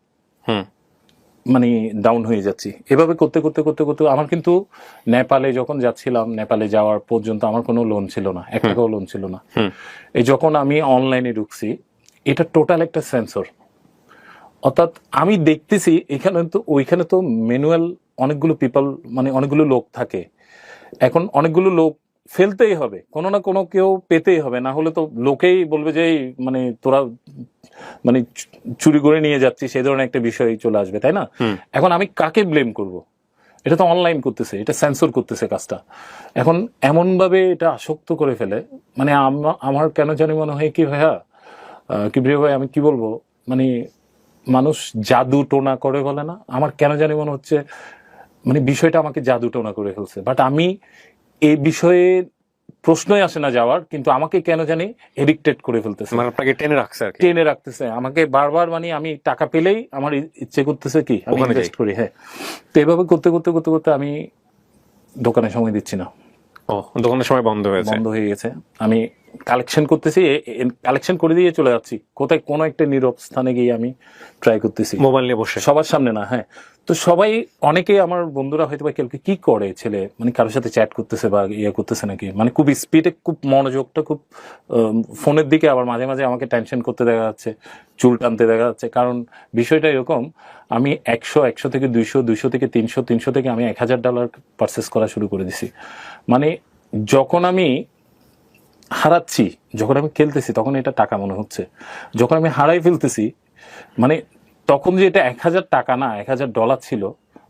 মানে ডাউন হয়ে যাচ্ছি। এভাবে করতে করতে করতে করতে আমার কিন্তু নেপালে যখন যাচ্ছিলাম, নেপালে যাওয়ার পর্যন্ত আমার কোনো লোন ছিল না, 1 টাকাও লোন ছিল না। এই যখন আমি অনলাইনে ঢুকছি, এটা টোটাল একটা সেন্সর, অর্থাৎ আমি দেখতেছি এখানে তো, ওইখানে তো ম্যানুয়াল অনেকগুলো পিপল, মানে অনেকগুলো লোক থাকে। এখন অনেকগুলো লোক ফেলতেই হবে, কোনো না কোনো কেউ পেতেই হবে, না হলে তো লোকেই বলবে যে মানে তোরা মানে চুরি করে নিয়ে যাচ্ছি, সেই ধরনের একটা বিষয় চলে আসবে, তাই না? এখন আমি কাকে ব্লেম করব? এটা তো অনলাইন করতেছে, এটা সেন্সর করতেছে কাজটা। এখন এমন ভাবে এটা আসক্ত করে ফেলে, মানে আমার কেন জানি মনে হয় কি ভাইয়া, কি প্রিয় ভাই, আমি কি বলবো, মানে মানুষ জাদু টোনা করে বলে না, আমার কেন জানি মনে হচ্ছে মানে বিষয়টা আমাকে জাদু টোনা করে ফেলছে। বাট আমি এই বিষয়ে প্রশ্নই আসে না যাওয়ার, কিন্তু আমাকে কেন জানি এডিক্টেড করে ফেলতেছে, মানে আপনাকে টেনে রাখছে আর কি। টেনে রাখতেছে আমাকে বারবার, মানে আমি টাকা পেলেই আমার ইচ্ছে করতেছে কি আমি ওখানে ইনভেস্ট করি। হ্যাঁ, তো এভাবে করতে করতে করতে করতে আমি দোকানে সময় দিচ্ছি না, দোকানের সময় বন্ধ হয়ে গেছে। আমি কালেকশন করতেছি, কালেকশন করে দিয়ে চলে যাচ্ছি কোথায়, কোনো একটা নীরব স্থানে গিয়ে আমি ট্রাই করতেছি, মোবাইল নিয়ে বসে, সবার সামনে না। হ্যাঁ, তো সবাই, অনেকে আমার বন্ধুরা হয়তো বা কেউ কি করে ছেলে, মানে কারোর সাথে চ্যাট করতেছে বা ইয়ে করতেছে নাকি, মানে খুব স্পিডে, খুব মনোযোগটা খুব ফোনের দিকে, আবার মাঝে মাঝে আমাকে টেনশন করতে দেখা যাচ্ছে, চুল টানতে দেখা যাচ্ছে। কারণ বিষয়টা এরকম, আমি 100 থেকে 200 থেকে 300 থেকে আমি $1,000 পারচেস করা শুরু করে দিছি। মানে যখন আমি হারাচ্ছি, যখন আমি খেলতেছি তখন এটা টাকা মনে হচ্ছে, যখন আমি হারাই ফেলতেছি মানে তখন যে এটা $1,000 না $1,000 ছিল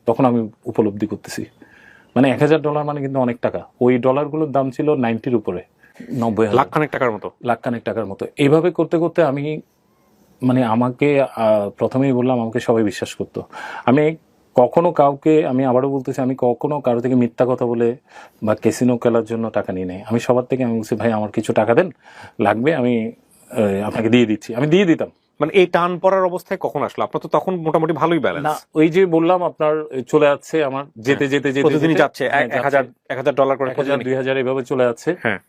তখন আমি উপলব্ধি করতেছি। মানে $1,000 মানে কিন্তু অনেক টাকা। ওই ডলারগুলোর দাম ছিল 90-র উপরে, 90,000, লাখখানেক টাকার মতো। লাখখানেক টাকার মতো। এইভাবে করতে করতে আমি মানে আমাকে প্রথমেই বললাম আমাকে সবাই বিশ্বাস করতো। আমি কখনো কাউকে, আমি আবারও বলতেছি, আমি কখনো কারো থেকে মিথ্যা কথা বলে বা ক্যাসিনো খেলার জন্য টাকা নিয়ে নেই। আমি সবার থেকে আমি বলছি ভাই আমার কিছু টাকা দেন, লাগবে আমি আপনাকে দিয়ে দিচ্ছি, আমি দিয়ে দিতাম। মানে এই টান পড়ার অবস্থায় কখন আসলো? আপনার তো তখন মোটামুটি ভালোই না ব্যালেন্স। ওই যে বললাম আপনার চলে যাচ্ছে আমার যেতে যেতে যেতে প্রতিদিনই যেতে, যাচ্ছে হ্যাঁ, $1,000 করে 1,000 2,000 এভাবে চলে যাচ্ছে। হ্যাঁ।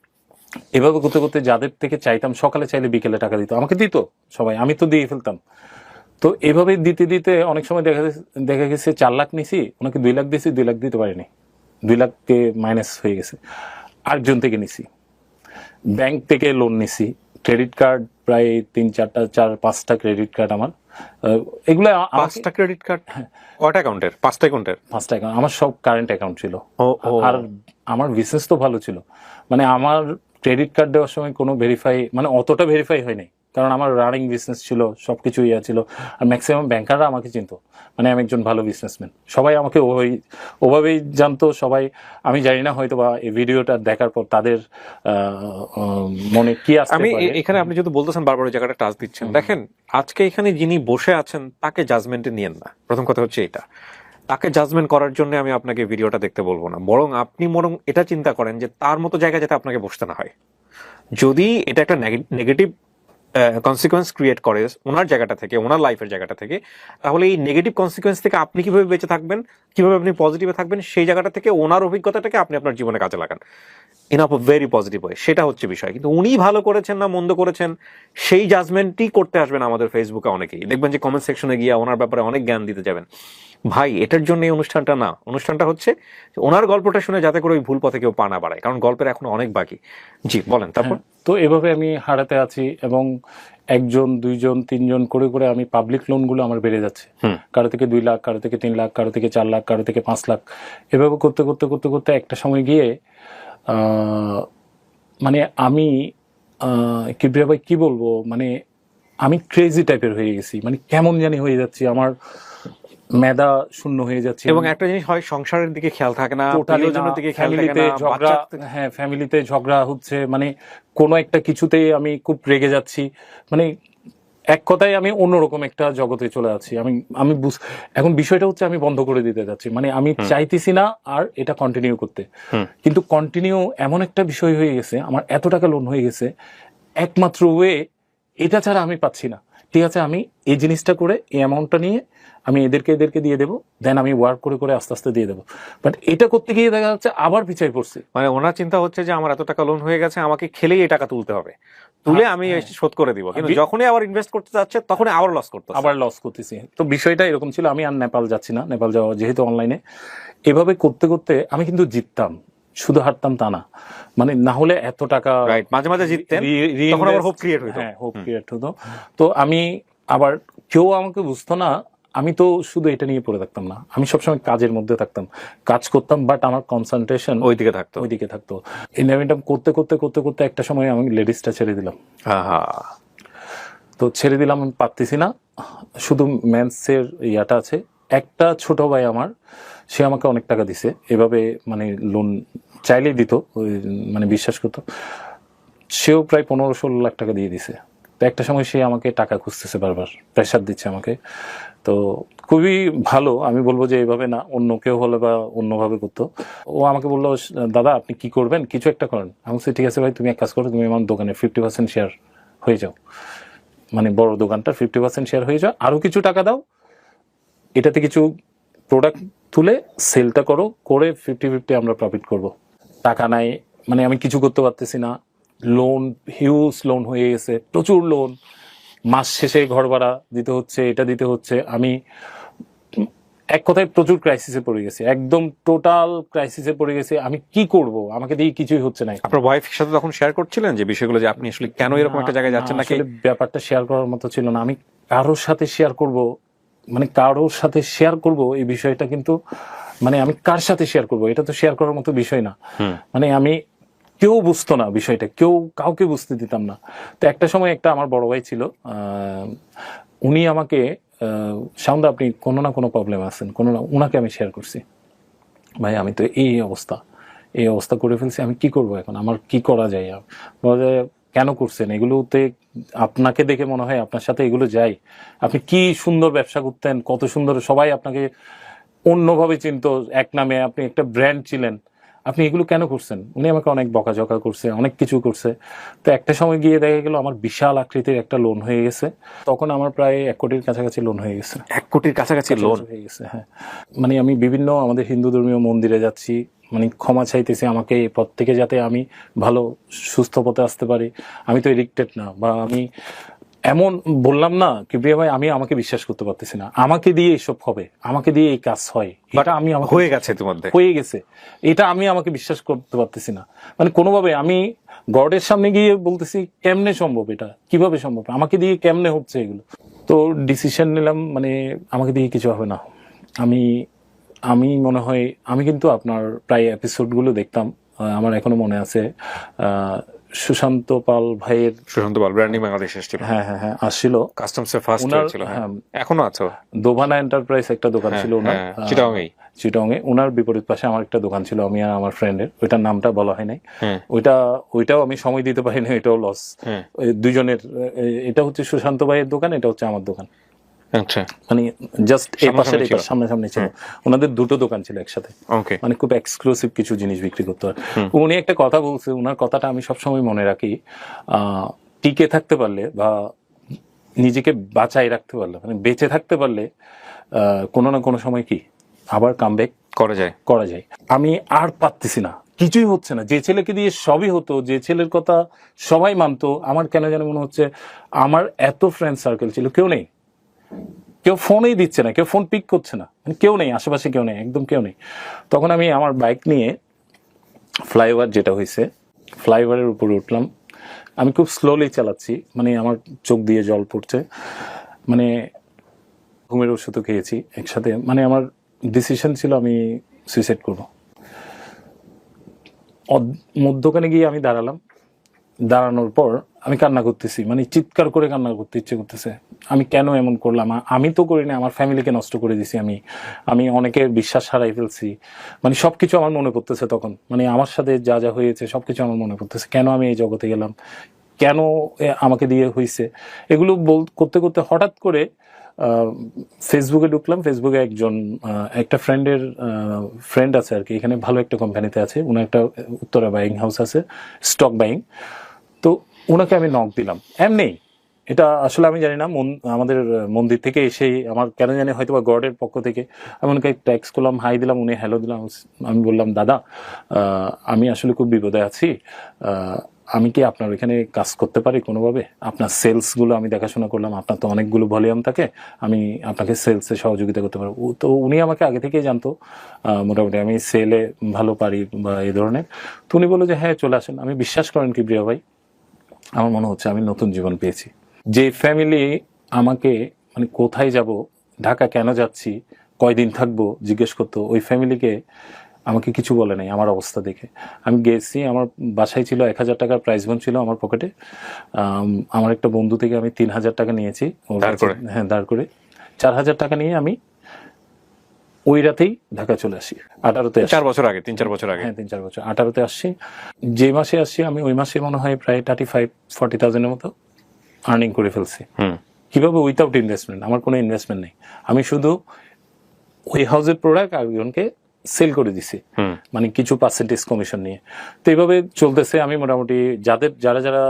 এভাবে করতে করতে যাদের থেকে চাইতাম সকালে চাইলে বিকেলে টাকা দিত, আমাকে দিত সবাই, আমি তো দিয়ে ফেলতাম। তো এভাবে দিতে দিতে অনেক সময় দেখা গেছে 4 লাখ নিছি, ওনাকে 2 লাখ দিয়েছি, 2 লাখ দিতে পারিনি, 2 লাখকে মাইনাস হয়ে গেছে। আরেকজন থেকে নিছি, ব্যাংক থেকে লোন নিছি, ক্রেডিট কার্ড প্রায় 3-4-5টা ক্রেডিট কার্ড আমার, এগুলো 5টা ক্রেডিট কার্ড? কয়টা অ্যাকাউন্টের? 5টা অ্যাকাউন্টের? 5টা অ্যাকাউন্ট আমার, সব কারেন্ট অ্যাকাউন্ট ছিল। আর আমার বিজনেস তো ভালো ছিল, মানে আমার ক্রেডিট কার্ড দেওয়ার সময় কোনো ভেরিফাই, মানে অতটা ভেরিফাই হয়নি, কারণ আমার রানিং বিজনেস ছিল, সবকিছু ইয়া ছিল। আর ম্যাক্সিমাম ব্যাংকাররা আমাকে চিনতো, মানে আমি একজন ভালো বিজনেসম্যান, সবাই আমাকে ওভাবেই জানতো সবাই। আমি জানি না হয়তো বা এই ভিডিওটা দেখার পর তাদের মনে কি আসতে আমি পারে। এখানে আপনি যদি বলতেছেন বারবার ওই জায়গাটা টাচ দিচ্ছেন, দেখেন আজকে এখানে যিনি বসে আছেন তাকে জাজমেন্টে নিয়েন না। প্রথম কথা হচ্ছে এটা, তাকে জাজমেন্ট করার জন্য আমি আপনাকে ভিডিওটা দেখতে বলবো না, আপনি বরং এটা চিন্তা করেন যে তার মতো জায়গায় যাতে আপনাকে বসতে না হয়। যদি এটা একটা নেগেটিভ কনসিকোয়েন্স ক্রিয়েট করে ওনার জায়গাটা থেকে, ওনার লাইফের জায়গাটা থেকে, তাহলে এই নেগেটিভ কনসিকোয়েন্স থেকে আপনি কিভাবে বেঁচে থাকবেন, কিভাবে আপনি পজিটিভে থাকবেন, সেই জায়গাটা থেকে ওনার অভিজ্ঞতাটাকে আপনি আপনার জীবনে কাজে লাগান in a very positive way, সেটা হচ্ছে বিষয়। কিন্তু উনি ভালো করেছেন না মন্দ করেছেন সেই জাজমেন্টই করতে আসবেন আমাদের ফেসবুকে অনেকেই, দেখবেন যে কমেন্ট সেকশনে গিয়ে ওনার ব্যাপারে অনেক জ্ঞান দিতে যাবেন। ভাই এটার জন্য এই অনুষ্ঠানটা না, অনুষ্ঠানটা হচ্ছে ওনার গল্পটা শুনে যাতে করে ওই ভুল পথে কেউ পা না বাড়ায়, কারণ গল্পের এখনো অনেক বাকি। জি বলেন তারপর। তো এভাবে আমি হারাতে আছি, এবং 1জন 2জন 3জন করে করে আমি পাবলিক লোনগুলো আমার বেড়ে যাচ্ছে, কারো থেকে 2 লাখ, কারো থেকে 3 লাখ, কারো থেকে 4 লাখ, কারো থেকে 5 লাখ। এভাবে করতে করতে করতে করতে একটা সময় গিয়ে মানে আমি কিবরিয়া ভাই কি বলবো, মানে আমি ক্রেজি টাইপের হয়ে গেছি, মানে কেমন জানি হয়ে যাচ্ছি, আমার মেধা শূন্য হয়ে যাচ্ছে। এবং একটা জিনিস হয়, সংসারের দিকে খেয়াল থাকে না, প্রিয়জনের দিকে খেয়াল থাকে ফ্যামিলিতে না, ঝগড়া, হ্যাঁ ফ্যামিলিতে ঝগড়া হচ্ছে, মানে কোনো একটা কিছুতেই আমি খুব রেগে যাচ্ছি, মানে এক কথায় আমি অন্যরকম একটা জগতে চলে যাচ্ছি। আমি এখন বিষয়টা হচ্ছে আমি বন্ধ করে দিতে যাচ্ছি, মানে আমি চাইতেছি না আর এটা কন্টিনিউ করতে, কিন্তু কন্টিনিউ এমন একটা বিষয় হয়ে গেছে, আমার এত টাকা লোন হয়ে গেছে, একমাত্র ওয়ে এটা ছাড়া আমি পাচ্ছি না। ঠিক আছে আমি এই জিনিসটা করে এই অ্যামাউন্টটা নিয়ে আমি এদেরকে দিয়ে দেবো, দেন আমি ওয়ার্ক করে করে আস্তে আস্তে দিয়ে দেবো, বাট এটা করতে গিয়ে দেখা যাচ্ছে আবার পিছাই পড়ছে। মানে ওনার চিন্তা হচ্ছে যে আমার এত টাকা লোন হয়ে গেছে, আমাকে খেলেই এই টাকা তুলতে হবে, তুলে আমি শোধ করে দিব, কিন্তু যখনই আবার ইনভেস্ট করতে যাচ্ছে তখনই আবার লস করতেছি। তো বিষয়টা এরকম ছিল। আমি আর নেপাল যাচ্ছি না, নেপাল যাওয়া যেহেতু অনলাইনে, এভাবে করতে করতে আমি কিন্তু জিততাম, শুধু হারতাম তা না, মানে না হলে এত টাকা মাঝে মাঝে জিততেন, তখন আবার হোপ ক্রিয়েট হতো। হ্যাঁ হোপ ক্রিয়েট হতো। তো আমি আবার কেউ আমাকে বুঝতো না, আমি তো শুধু এটা নিয়ে পড়ে থাকতাম না, আমি সবসময় কাজের মধ্যে থাকতাম, কাজ করতাম, বাট আমার কনসেন্ট্রেশন ওইদিকে থাকতো। ইনভেস্টমেন্ট করতে করতে করতে করতে একটা সময় আমি লেডিসটা ছেড়ে দিলাম। তো ছেড়ে দিলাম, আমি পারতেছি না, শুধু মেন্সের ইয়াটা আছে। একটা ছোট ভাই আমার, সে আমাকে অনেক টাকা দিছে, এভাবে মানে লোন চাইলেই দিত, মানে বিশ্বাস করতো, সেও প্রায় 15-16 লাখ টাকা দিয়ে দিছে। তো একটা সময় সে আমাকে টাকা খুঁজতেছে, বারবার প্রেশার দিচ্ছে আমাকে। তো খুবই ভালো, আমি বলবো যে এইভাবে না, অন্য কেউ হলে বা অন্যভাবে করতো। ও আমাকে বললো দাদা আপনি কি করবেন, কিছু একটা করেন। আমি বলছি ঠিক আছে ভাই, তুমি এক কাজ করো, তুমি আমার দোকানে 50% শেয়ার হয়ে যাও, মানে বড় দোকানটা 50% শেয়ার হয়ে যাও, আরো কিছু টাকা দাও, এটাতে কিছু প্রোডাক্ট তুলে সেলটা করো, করে 50-50 আমরা প্রফিট করব। টাকা নাই, মানে আমি কিছু করতে পারতেছি না, লোন হিউজ লোন হয়ে গেছে, প্রচুর লোন, মাস শেষে ঘর ভাড়া দিতে হচ্ছে, এটা দিতে হচ্ছে। আমি এক কথায় প্রচুর ক্রাইসিসে পড়ে গেছি, একদম টোটাল ক্রাইসিসে পড়ে গেছি। আমি কি করব, আমাকে দিয়ে কিছুই হচ্ছে না। আপনার ওয়াইফের সাথে তখন শেয়ার করছিলেন যে বিষয়গুলো, যে আপনি আসলে কেন এরকম একটা জায়গায় যাচ্ছেন? নাকি ব্যাপারটা শেয়ার করার মতো ছিল না। আমি কারোর সাথে শেয়ার করব, মানে কারোর সাথে শেয়ার করব এই বিষয়টা, কিন্তু মানে আমি কার সাথে শেয়ার করব, এটা তো শেয়ার করার মতো বিষয় না। মানে আমি কেউ বুঝতো না বিষয়টা, কাউকে বুঝতে দিতাম না। তো একটা সময় একটা আমার বড় ভাই ছিল, উনি আমাকে শাওন দা আপনি কোনো না কোনো প্রবলেম আছেন, উনাকে আমি শেয়ার করছি, ভাই আমি তো এই অবস্থা করে ফেলছি, আমি কি করব এখন, আমার কি করা যায়? বলা যায়, কেন করছেন এগুলোতে? আপনাকে দেখে মনে হয় আপনার সাথে এগুলো যায়। আপনি কি সুন্দর ব্যবসা করতেন, কত সুন্দর, সবাই আপনাকে অন্যভাবে চিনতো, এক নামে আপনি একটা ব্র্যান্ড ছিলেন, আপনি এগুলো কেন করছেন? উনি আমাকে অনেক বকাঝকা করছে, অনেক কিছু করছে। তো একটা সময় গিয়ে দেখা গেল আমার বিশাল আকৃতির একটা লোন হয়ে গেছে। তখন আমার প্রায় 1 কোটির কাছাকাছি লোন হয়ে গেছে। 1 কোটির কাছাকাছি লোন হয়ে গেছে, হ্যাঁ। মানে আমি বিভিন্ন আমাদের হিন্দু ধর্মীয় মন্দিরে যাচ্ছি, মানে ক্ষমা চাইতেছি আমাকে এই পথ থেকে যাতে আমি ভালো সুস্থ পথে আসতে পারি। আমি তো এডিক্টেড না, বা আমি এমন বললাম না কিবরিয়া ভাই, আমি আমাকে বিশ্বাস করতে পারতেছি না, আমাকে দিয়ে এসব হবে, আমাকে দিয়ে এই কাজ হয়, এটা আমি হয়ে গেছে তোমাদের, হয়ে গেছে, এটা আমি আমাকে বিশ্বাস করতে পারতেছি না। মানে কোনোভাবে আমি গডের সামনে গিয়ে বলতেছি কেমনে সম্ভব, এটা কিভাবে সম্ভব, আমাকে দিয়ে কেমনে হচ্ছে এগুলো। তো ডিসিশন নিলাম, মানে আমাকে দিয়ে কিছু হবে না। আমি মনে হয় আমি কিন্তু আপনার প্রায় এপিসোডগুলো দেখতাম, আমার এখনো মনে আছে। সুশান্ত পাল ভাইয়ের, সুশান্ত পাল ব্র্যান্ডিং বাংলাদেশ এসেছিল, হ্যাঁ হ্যাঁ হ্যাঁ আসছিল, কাস্টমসে ফার্স্ট হয়েছিল, এখনো আছে। দোভানা এন্টারপ্রাইজ একটা দোকান ছিল ওনার, চিটাংয়ে। ওনার বিপরীত পাশে আমার একটা দোকান ছিল, আমি আর আমার ফ্রেন্ডের, ওইটার নামটা বলা হয় নাই। ওইটাও আমি সময় দিতে পারিনি, এটাও লস দুইজনের। এটা হচ্ছে সুশান্ত ভাইয়ের দোকান, এটা হচ্ছে আমার দোকান, মানে জাস্ট এই পাশের সামনাসামনি ছিল। ওনাদের দুটো দোকান ছিল একসাথে, মানে খুব এক্সক্লুসিভ কিছু জিনিস বিক্রি করতে হয়। উনি একটা কথা বলছে, ওনার কথাটা আমি সবসময় মনে রাখি, টিকে থাকতে পারলে বা নিজেকে বাঁচাই রাখতে পারলে, মানে বেঁচে থাকতে পারলে কোনো না কোনো সময় কি আবার কামব্যাক করা যায়। আমি আর পারতেছি না, কিছুই হচ্ছে না। যে ছেলেকে দিয়ে সবই হতো, যে ছেলের কথা সবাই মানতো, আমার কেন যেন মনে হচ্ছে আমার এত ফ্রেন্ড সার্কেল ছিল, কেউ নেই, কেউ ফোনই দিচ্ছে না, কেউ ফোন পিক করছে না, মানে কেউ নেই আশেপাশে, কেউ নেই, একদম কেউ নেই। তখন আমি আমার বাইক নিয়ে ফ্লাইওভার যেটা হয়েছে, ফ্লাইওভারের উপরে উঠলাম। আমি খুব স্লোলি চালাচ্ছি, মানে আমার চোখ দিয়ে জল পড়ছে, মানে ঘুমের ওষুধও খেয়েছি একসাথে। মানে আমার ডিসিশন ছিল আমি সুইসাইড করবো। মধ্যখানে গিয়ে আমি দাঁড়ানোর পর আমি কান্না করতেছি, মানে চিৎকার করে কান্না করতে ইচ্ছে করতেছে। আমি কেন এমন করলাম? আমি তো করিনি, আমার ফ্যামিলিকে নষ্ট করে দিছি, আমি অনেকের বিশ্বাস হারাই ফেলছি, মানে সবকিছু আমার মনে পড়তেছে তখন। মানে আমার সাথে যা যা হয়েছে সবকিছু আমার মনে পড়তেছে, কেন আমি এই জগতে গেলাম, কেন আমাকে দিয়ে হয়েছে, এগুলো করতে করতে হঠাৎ করে ফেসবুকে ঢুকলাম। ফেসবুকে একটা ফ্রেন্ড আছে আর কি, এখানে ভালো একটা কোম্পানিতে আছে, উনার একটা উত্তরা বাইং হাউস আছে, স্টক বাইং। তো ওনাকে আমি নক দিলাম এমনি, এটা আসলে আমি জানি না, আমাদের মন্দির থেকে এসে আমার কেন জানি হয়তো বা গডের পক্ষ থেকে আমি ওনাকে টেক্সট করলাম, হাই দিলাম, উনি হ্যালো দিলাম। আমি বললাম, দাদা আমি আসলে খুব বিপদে আছি, আমি কি আপনার এখানে কাজ করতে পারি কোনোভাবে? আপনার সেলসগুলো আমি দেখাশোনা করলাম, আপনার তো অনেকগুলো ভলিউম থাকে, আমি আপনাকে সেলসে সহযোগিতা করতে পারবো। তো উনি আমাকে আগে থেকেই জানতো মোটামুটি আমি সেলে ভালো পারি বা এই ধরনের। তো উনি বললো যে হ্যাঁ চলে আসেন। আমি বিশ্বাস করেন কিবরিয়া ভাই, আমার মনে হচ্ছে আমি নতুন জীবন পেয়েছি। যে ফ্যামিলি আমাকে মানে কোথায় যাব, ঢাকা কেন যাচ্ছি, কয়দিন থাকবো জিজ্ঞেস করতো, ওই ফ্যামিলিকে আমাকে কিছু বলে নাই আমার অবস্থা দেখে। আমি গেছি, আমার বাসায় ছিল 1,000 টাকার প্রাইস বন্ড ছিল আমার পকেটে। আমার একটা বন্ধু থেকে আমি 3,000 টাকা নিয়েছি, হ্যাঁ দাঁড় করে 4,000 টাকা নিয়ে আমি ওই রাতেই ঢাকা চলে আসি। 18তে, 4 বছর আগে, 3-4 বছর আগে, হ্যাঁ 3-4 বছর। 18তে আসছি, যে মাসে আসছি আমি ওই মাসে মনে হয় প্রায় 35-40,000 এর মতো আর্নিং করে ফেলছি। কিভাবে? উইথাউট ইনভেস্টমেন্ট, আমার কোনো ইনভেস্টমেন্ট নেই, আমি শুধু ওই হাউসের প্রোডাক্ট আরেকজনকে সেল করে দিছি, মানে কিছু পার্সেন্টেজ কমিশন নিয়ে। তো এইভাবে চলতেছে। আমি মোটামুটি যারা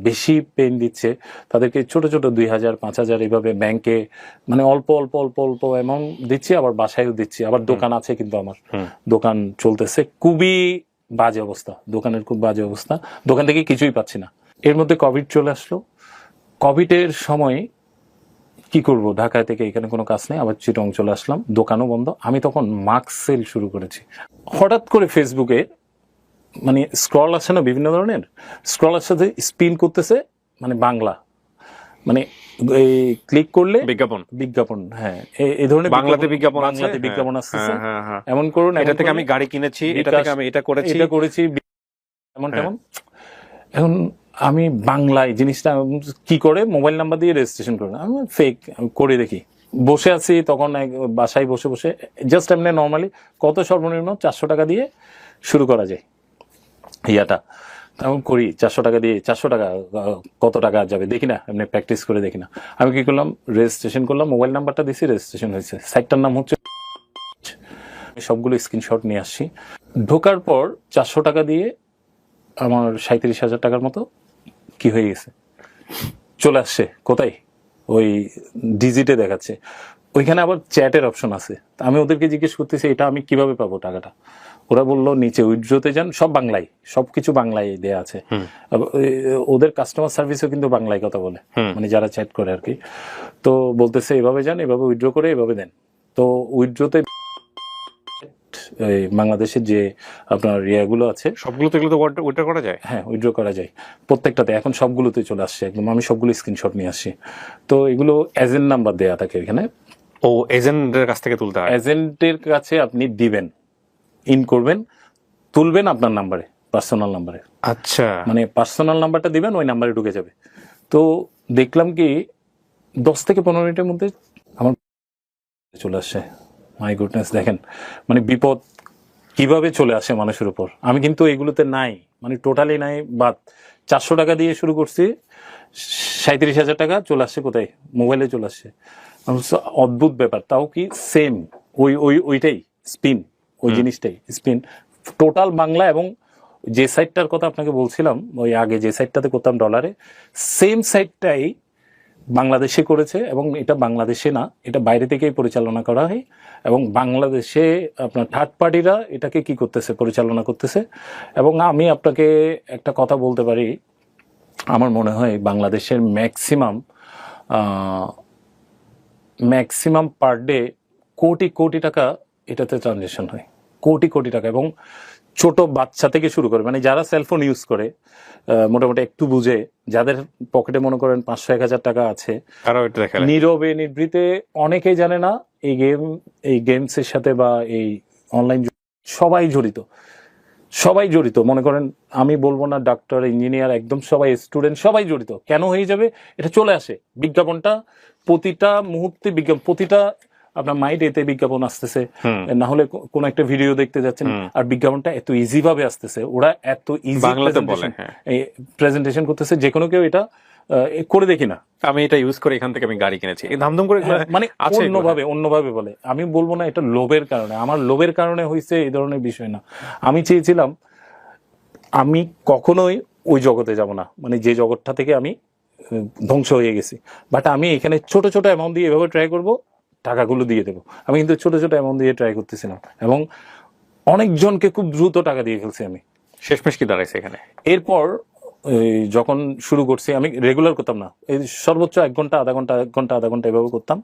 বেশি পেন দিচ্ছে তাদেরকে ছোট ছোট 2,000 5,000 এইভাবে ব্যাংকে, মানে অল্প অল্প অল্প অল্প অ্যামাউন্ট দিচ্ছি, আবার বাসায়ও দিচ্ছি। আবার দোকান আছে, কিন্তু আমার দোকান চলতেছে, খুবই বাজে অবস্থা, দোকানের খুব বাজে অবস্থা, দোকান থেকে কিছুই পাচ্ছি না। এর মধ্যে কোভিড চলে আসলো। কোভিডের সময় কি করব, ঢাকায় থেকে এখানে কোনো কাজ নেই, আবার চিটং চলে আসলাম, দোকানও বন্ধ। আমি তখন মাস্ক সেল শুরু করেছি। হঠাৎ করে ফেসবুকে মানে স্ক্রল আসে না, বিভিন্ন ধরনের স্ক্রলের সাথে স্পিন করতেছে, মানে বাংলা, মানে এই ক্লিক করলে বিজ্ঞাপন, হ্যাঁ এই ধরনের বাংলাতে বিজ্ঞাপন আসতেছে, এমন করুন, এটা থেকে আমি গাড়ি কিনেছি, এটা থেকে আমি এটা করেছি। এমন কেমন। এখন আমি বাংলায় জিনিসটা কি করে মোবাইল নাম্বার দিয়ে রেজিস্ট্রেশন করবো, আমি ফেক করে দেখি। বসে আছি তখন বাসায় বসে বসে জাস্ট এমনি নর্মালি কত সর্বনিম্ন 400 টাকা দিয়ে শুরু করা যায় ইয়াটা। তখন করি 400 টাকা দিয়ে, 400 টাকা কত টাকা যাবে দেখি না, এমনি প্র্যাকটিস করে দেখি না। আমি কি করলাম, রেজিস্ট্রেশন করলাম, মোবাইল নাম্বারটা দিছি, রেজিস্ট্রেশন হয়েছে। সাইটটার নাম হচ্ছে, সবগুলো স্ক্রিনশট নিয়ে আসছি। ঢোকার পর 400 টাকা দিয়ে আমার 37,000 টাকার মতো কি হয়ে গেছে, চলে আসছে। কোথায়? ওই ডিজিটে দেখাচ্ছে। ওইখানে আবার চ্যাটের অপশন আছে। আমি ওদেরকে জিজ্ঞেস করতেছি এটা আমি কিভাবে পাবো টাকাটা। ওরা বললো নিচে উইথড্রোতে যান, সব বাংলায়, সবকিছু বাংলায় দেয়া আছে। ওদের কাস্টমার সার্ভিসও কিন্তু বাংলায় কথা বলে, মানে যারা চ্যাট করে আর কি। তো বলতেছে এভাবে যান, এভাবে উইথড্রো করে এভাবে দেন। তো উইথড্রোতে বাংলাদেশের যে আপনার ইয়েগুলো আছে সবগুলোতে এগুলো তো উইথড্র করা যায়। হ্যাঁ, উইথড্র করা যায় প্রত্যেকটাতে, এখন সবগুলোতে চলে আসছে একদম। আমি সবগুলো স্ক্রিনশট নিয়ে আসছি। তো এগুলো এজেন্ট নাম্বার দেয়া থাকে এখানে। ও এজেন্টের কাছ থেকে তুলতে হয়। এজেন্টের কাছে আপনি দিবেন, ইন করবেন, তুলবেন আপনার নাম্বারে, পার্সোনাল নাম্বারে। আচ্ছা, মানে পার্সোনাল নাম্বারটা দিবেন, ওই নাম্বারে ঢুকে যাবে। তো দেখলাম কি 10 থেকে 15 মিনিটের মধ্যে আমার চলে আসছে। মাই গুডনেস, দেখেন মানে বিপদ কিভাবে চলে আসে মানুষের উপর। আমি কিন্তু এগুলোতে নাই, মানে টোটালি নাই। বাদ 400 টাকা দিয়ে শুরু করছি, 37,000 টাকা চলে আসছে কোথায়, মোবাইলে চলে আসছে। অদ্ভুত ব্যাপার। তাও কি সেম ওইটাই স্পিন, ওই জিনিসটাই স্পিন, টোটাল বাংলা। এবং যে সাইটটার কথা আপনাকে বলছিলাম, ওই আগে যে সাইটটাতে করতাম ডলারে, সেম সাইটটাই বাংলাদেশে করেছে। এবং এটা বাংলাদেশে না, এটা বাইরে থেকেই পরিচালনা করা হয়। এবং বাংলাদেশে আপনার থার্ড পার্টিরা এটাকে কি করতেছে, পরিচালনা করতেছে। এবং আমি আপনাকে একটা কথা বলতে পারি, আমার মনে হয় বাংলাদেশের maximum per day crore crore টাকা এটাতে ট্রানজেকশন হয়, কোটি কোটি টাকা। এবং ছোট বাচ্চা থেকে শুরু করে, মানে যারা সেলফোন ইউজ করে মোটামুটি একটু বুঝে, যাদের পকেটে মনে করেন 500-1000 টাকা আছে, নীরবে নিভৃতে, অনেকেই জানে না এই গেমসের সাথে বা এই অনলাইন সবাই জড়িত। মনে করেন আমি বলবো না ডাক্তার, ইঞ্জিনিয়ার, একদম সবাই, স্টুডেন্ট, সবাই জড়িত। কেন হয়ে যাবে? এটা চলে আসে বিজ্ঞাপনটা প্রতিটা মুহূর্তে, প্রতিটা আপনার মাইন্ড এতে বিজ্ঞাপন আসতেছে। না হলে কোনো একটা ভিডিও দেখতে যাচ্ছেন, আর বিজ্ঞাপনটা এত ইজি ভাবে আসতেছে, ওরা এত ইজি প্রেজেন্টেশন করতেছে, যে কোনো কেউ এটা করে দেখি না। আমি এটা ইউজ করে এখান থেকে আমি গাড়ি কিনেছি, ধামধুম করে, মানে অন্যভাবে বলে। আমি বলবো না এটা লোভের কারণে, আমার লোভের কারণে হয়েছে এই ধরনের বিষয় না। আমি চেয়েছিলাম আমি কখনোই ওই জগতে যাব না, মানে যে জগৎটা থেকে আমি ধ্বংস হয়ে গেছি। বাট আমি এখানে ছোট ছোট অ্যামাউন্ট দিয়ে এভাবে ট্রাই করব, টাকাগুলো দিয়ে দেবো। আমি কিন্তু ছোট ছোট অ্যামাউন্ট দিয়ে ট্রাই করতেছিলাম, এবং অনেকজনকে খুব দ্রুত টাকা দিয়ে ফেলছি আমি। শেষমেশ কি দাঁড়াইছে এখানে? এরপর যখন শুরু করছি, আমি রেগুলার করতাম না, এই সর্বোচ্চ 1 ঘন্টা, আধা ঘন্টা এভাবে করতাম।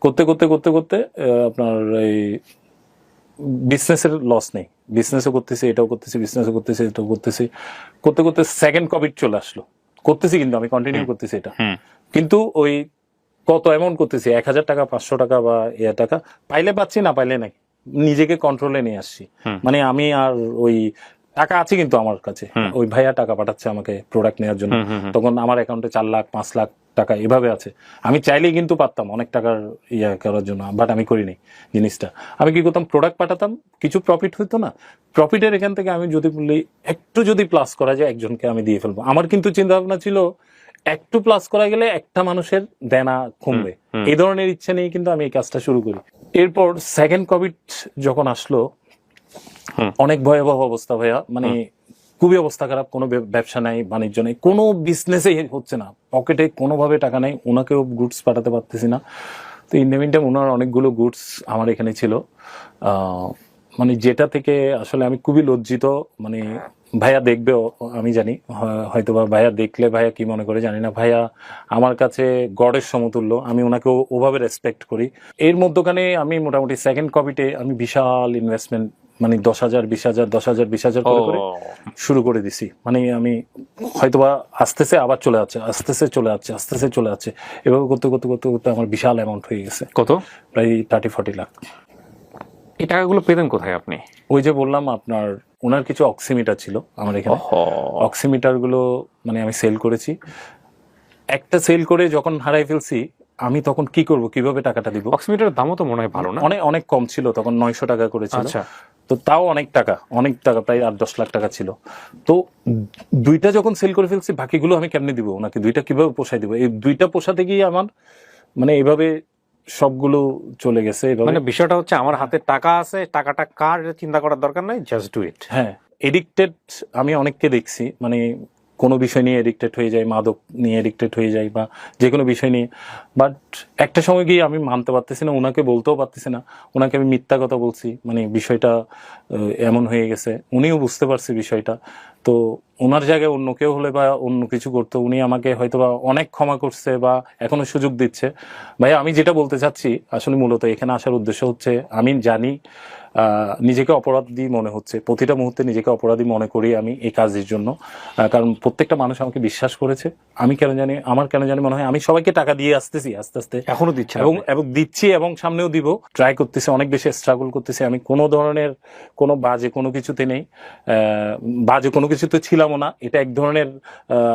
করতে আপনার এই বিজনেসের লস নেই, বিজনেসও করতেছি, এটাও করতেছি, করতে সেকেন্ড কোভিড চলে আসলো। করতেছি কিন্তু আমি কন্টিনিউ করতেছি এটা, কিন্তু ওই কত অ্যামাউন্ট করতেছি, 1000 টাকা, 500 টাকা বা টাকা পাইলে পাচ্ছি, না পাইলে নাই, নিজেকে কন্ট্রোলে নিয়ে আসছি। মানে আমি আর ওই টাকা আছে কিন্তু আমার কাছে, ওই ভাইয়া টাকা পাঠাচ্ছে আমাকে প্রোডাক্ট নেওয়ার জন্য, তখন আমার অ্যাকাউন্টে 4 লাখ 5 লাখ টাকা এভাবে আছে। আমি চাইলেই কিন্তু পারতাম অনেক টাকার করার জন্য, বাট আমি করিনি জিনিসটা। আমি কি করতাম, প্রোডাক্ট পাঠাতাম, কিছু প্রফিট হইতো না, প্রফিটের এখান থেকে আমি যদি বলি একটু যদি প্লাস করা যায়, একজনকে আমি দিয়ে ফেলবো। আমার কিন্তু চিন্তা ভাবনা ছিল একটু প্লাস করা গেলে একটা মানুষের দেনা কমবে, এই ধরনের ইচ্ছে নিয়ে কিন্তু আমি এই কাজটা শুরু করি। এরপর সেকেন্ড কোভিড যখন আসলো, অনেক ভয়াবহ অবস্থা ভাইয়া, মানে খুবই অবস্থা খারাপ, কোনো ব্যবসা নাই, বাণিজ্য নেই, কোনো বিজনেসই হচ্ছে না, পকেটে কোনোভাবে টাকা নাই, ওনাকেও গুডস পাঠাতে পারতেছি না। তো ইন দ্য মিন টাইম ওনার অনেকগুলো গুডস আমার এখানে ছিল, মানে যেটা থেকে আসলে আমি খুবই লজ্জিত। মানে ভাইয়া দেখবেও আমি জানি, হয়তো বা ভাইয়া দেখলে ভাইয়া কি মনে করে জানি না, ভাইয়া আমার কাছে গডের সমতুল্য, আমি ওনাকে ওভাবে রেসপেক্ট করি। এর মধ্যখানে আমি মোটামুটি সেকেন্ড কোভিডে আমি বিশাল ইনভেস্টমেন্ট, মানে 10,000 20,000 10,000 20,000 করে শুরু করে দিছি। মানে আমি হয়তোবা আসতেছে আবার চলে যাচ্ছে, আসতেছে চলে যাচ্ছে, এভাবে করতে আমার বিশাল অ্যামাউন্ট হয়ে গেছে। কত? প্রায় 30-40 লাখ। এই টাকাগুলো পেতেন কোথায় আপনি? ওই যে বললাম আপনার, ওনার কিছু অক্সিমিটার ছিল আমার এখানে, অক্সিমিটার গুলো মানে আমি সেল করেছি। একটা সেল করে যখন হারাই ফেলছি, আমি তখন কি করব, কিভাবে টাকাটা দিব? অক্সিমিটারের দামও তো মনে হয় ভালো না? অনেক অনেক কম ছিল তখন, 900 টাকা করে ছিল। আচ্ছা, তো তাও অনেক টাকা, প্রায় 8-10 লাখ টাকা ছিল। তো দুইটা যখন সেল করে ফেলছি, বাকিগুলো আমি কেমনে দিব ওনাকে? দুইটা কিভাবে পোষাই দিব? এই দুইটা পোষাতে গিয়ে আমার মানে এভাবে সবগুলো চলে গেছে এভাবে। মানে বিষয়টা হচ্ছে আমার হাতে টাকা আছে, টাকাটা কার এটা চিন্তা করার দরকার নাই, জাস্ট ডু ইট। হ্যাঁ, এডিক্টেড আমি অনেককে দেখছি, মানে কোনো বিষয় নিয়ে এডিক্টেড হয়ে যায়, মাদক নিয়ে এডিক্টেড হয়ে যায় বা যে কোনো বিষয় নিয়ে। বাট একটা সময় গিয়ে আমি মানতে পারতেছি না, ওনাকে বলতেও পারতেছি না, ওনাকে আমি মিথ্যা কথা বলছি, মানে বিষয়টা এমন হয়ে গেছে। উনিও বুঝতে পারছে বিষয়টা। তো ওনার জায়গায় অন্য কেউ হলে বা অন্য কিছু করতো, উনি আমাকে হয়তো বা অনেক ক্ষমা করছে বা এখনো সুযোগ দিচ্ছে। ভাই আমি যেটা বলতে চাচ্ছি আসলে মূলত এখানে আসার উদ্দেশ্য হচ্ছে, আমি জানি নিজেকে অপরাধী মনে হচ্ছে, প্রতিটা মুহূর্তে নিজেকে অপরাধী মনে করি আমি এই কাজের জন্য। কারণ প্রত্যেকটা মানুষ আমাকে বিশ্বাস করেছে। আমি কেন জানি, আমার কেন জানি মনে হয় আমি সবাইকে টাকা দিয়ে আসতেছি আস্তে আস্তে, এখনো দিচ্ছেন এবং দিচ্ছি এবং সামনেও দিব, ট্রাই করতেছি, অনেক বেশি স্ট্রাগল করতেছি। আমি কোনো ধরনের কোনো বাজে কোনো কিছুতে নেই, বাজে কোনো কিছুতে ছিলামও না। এটা এক ধরনের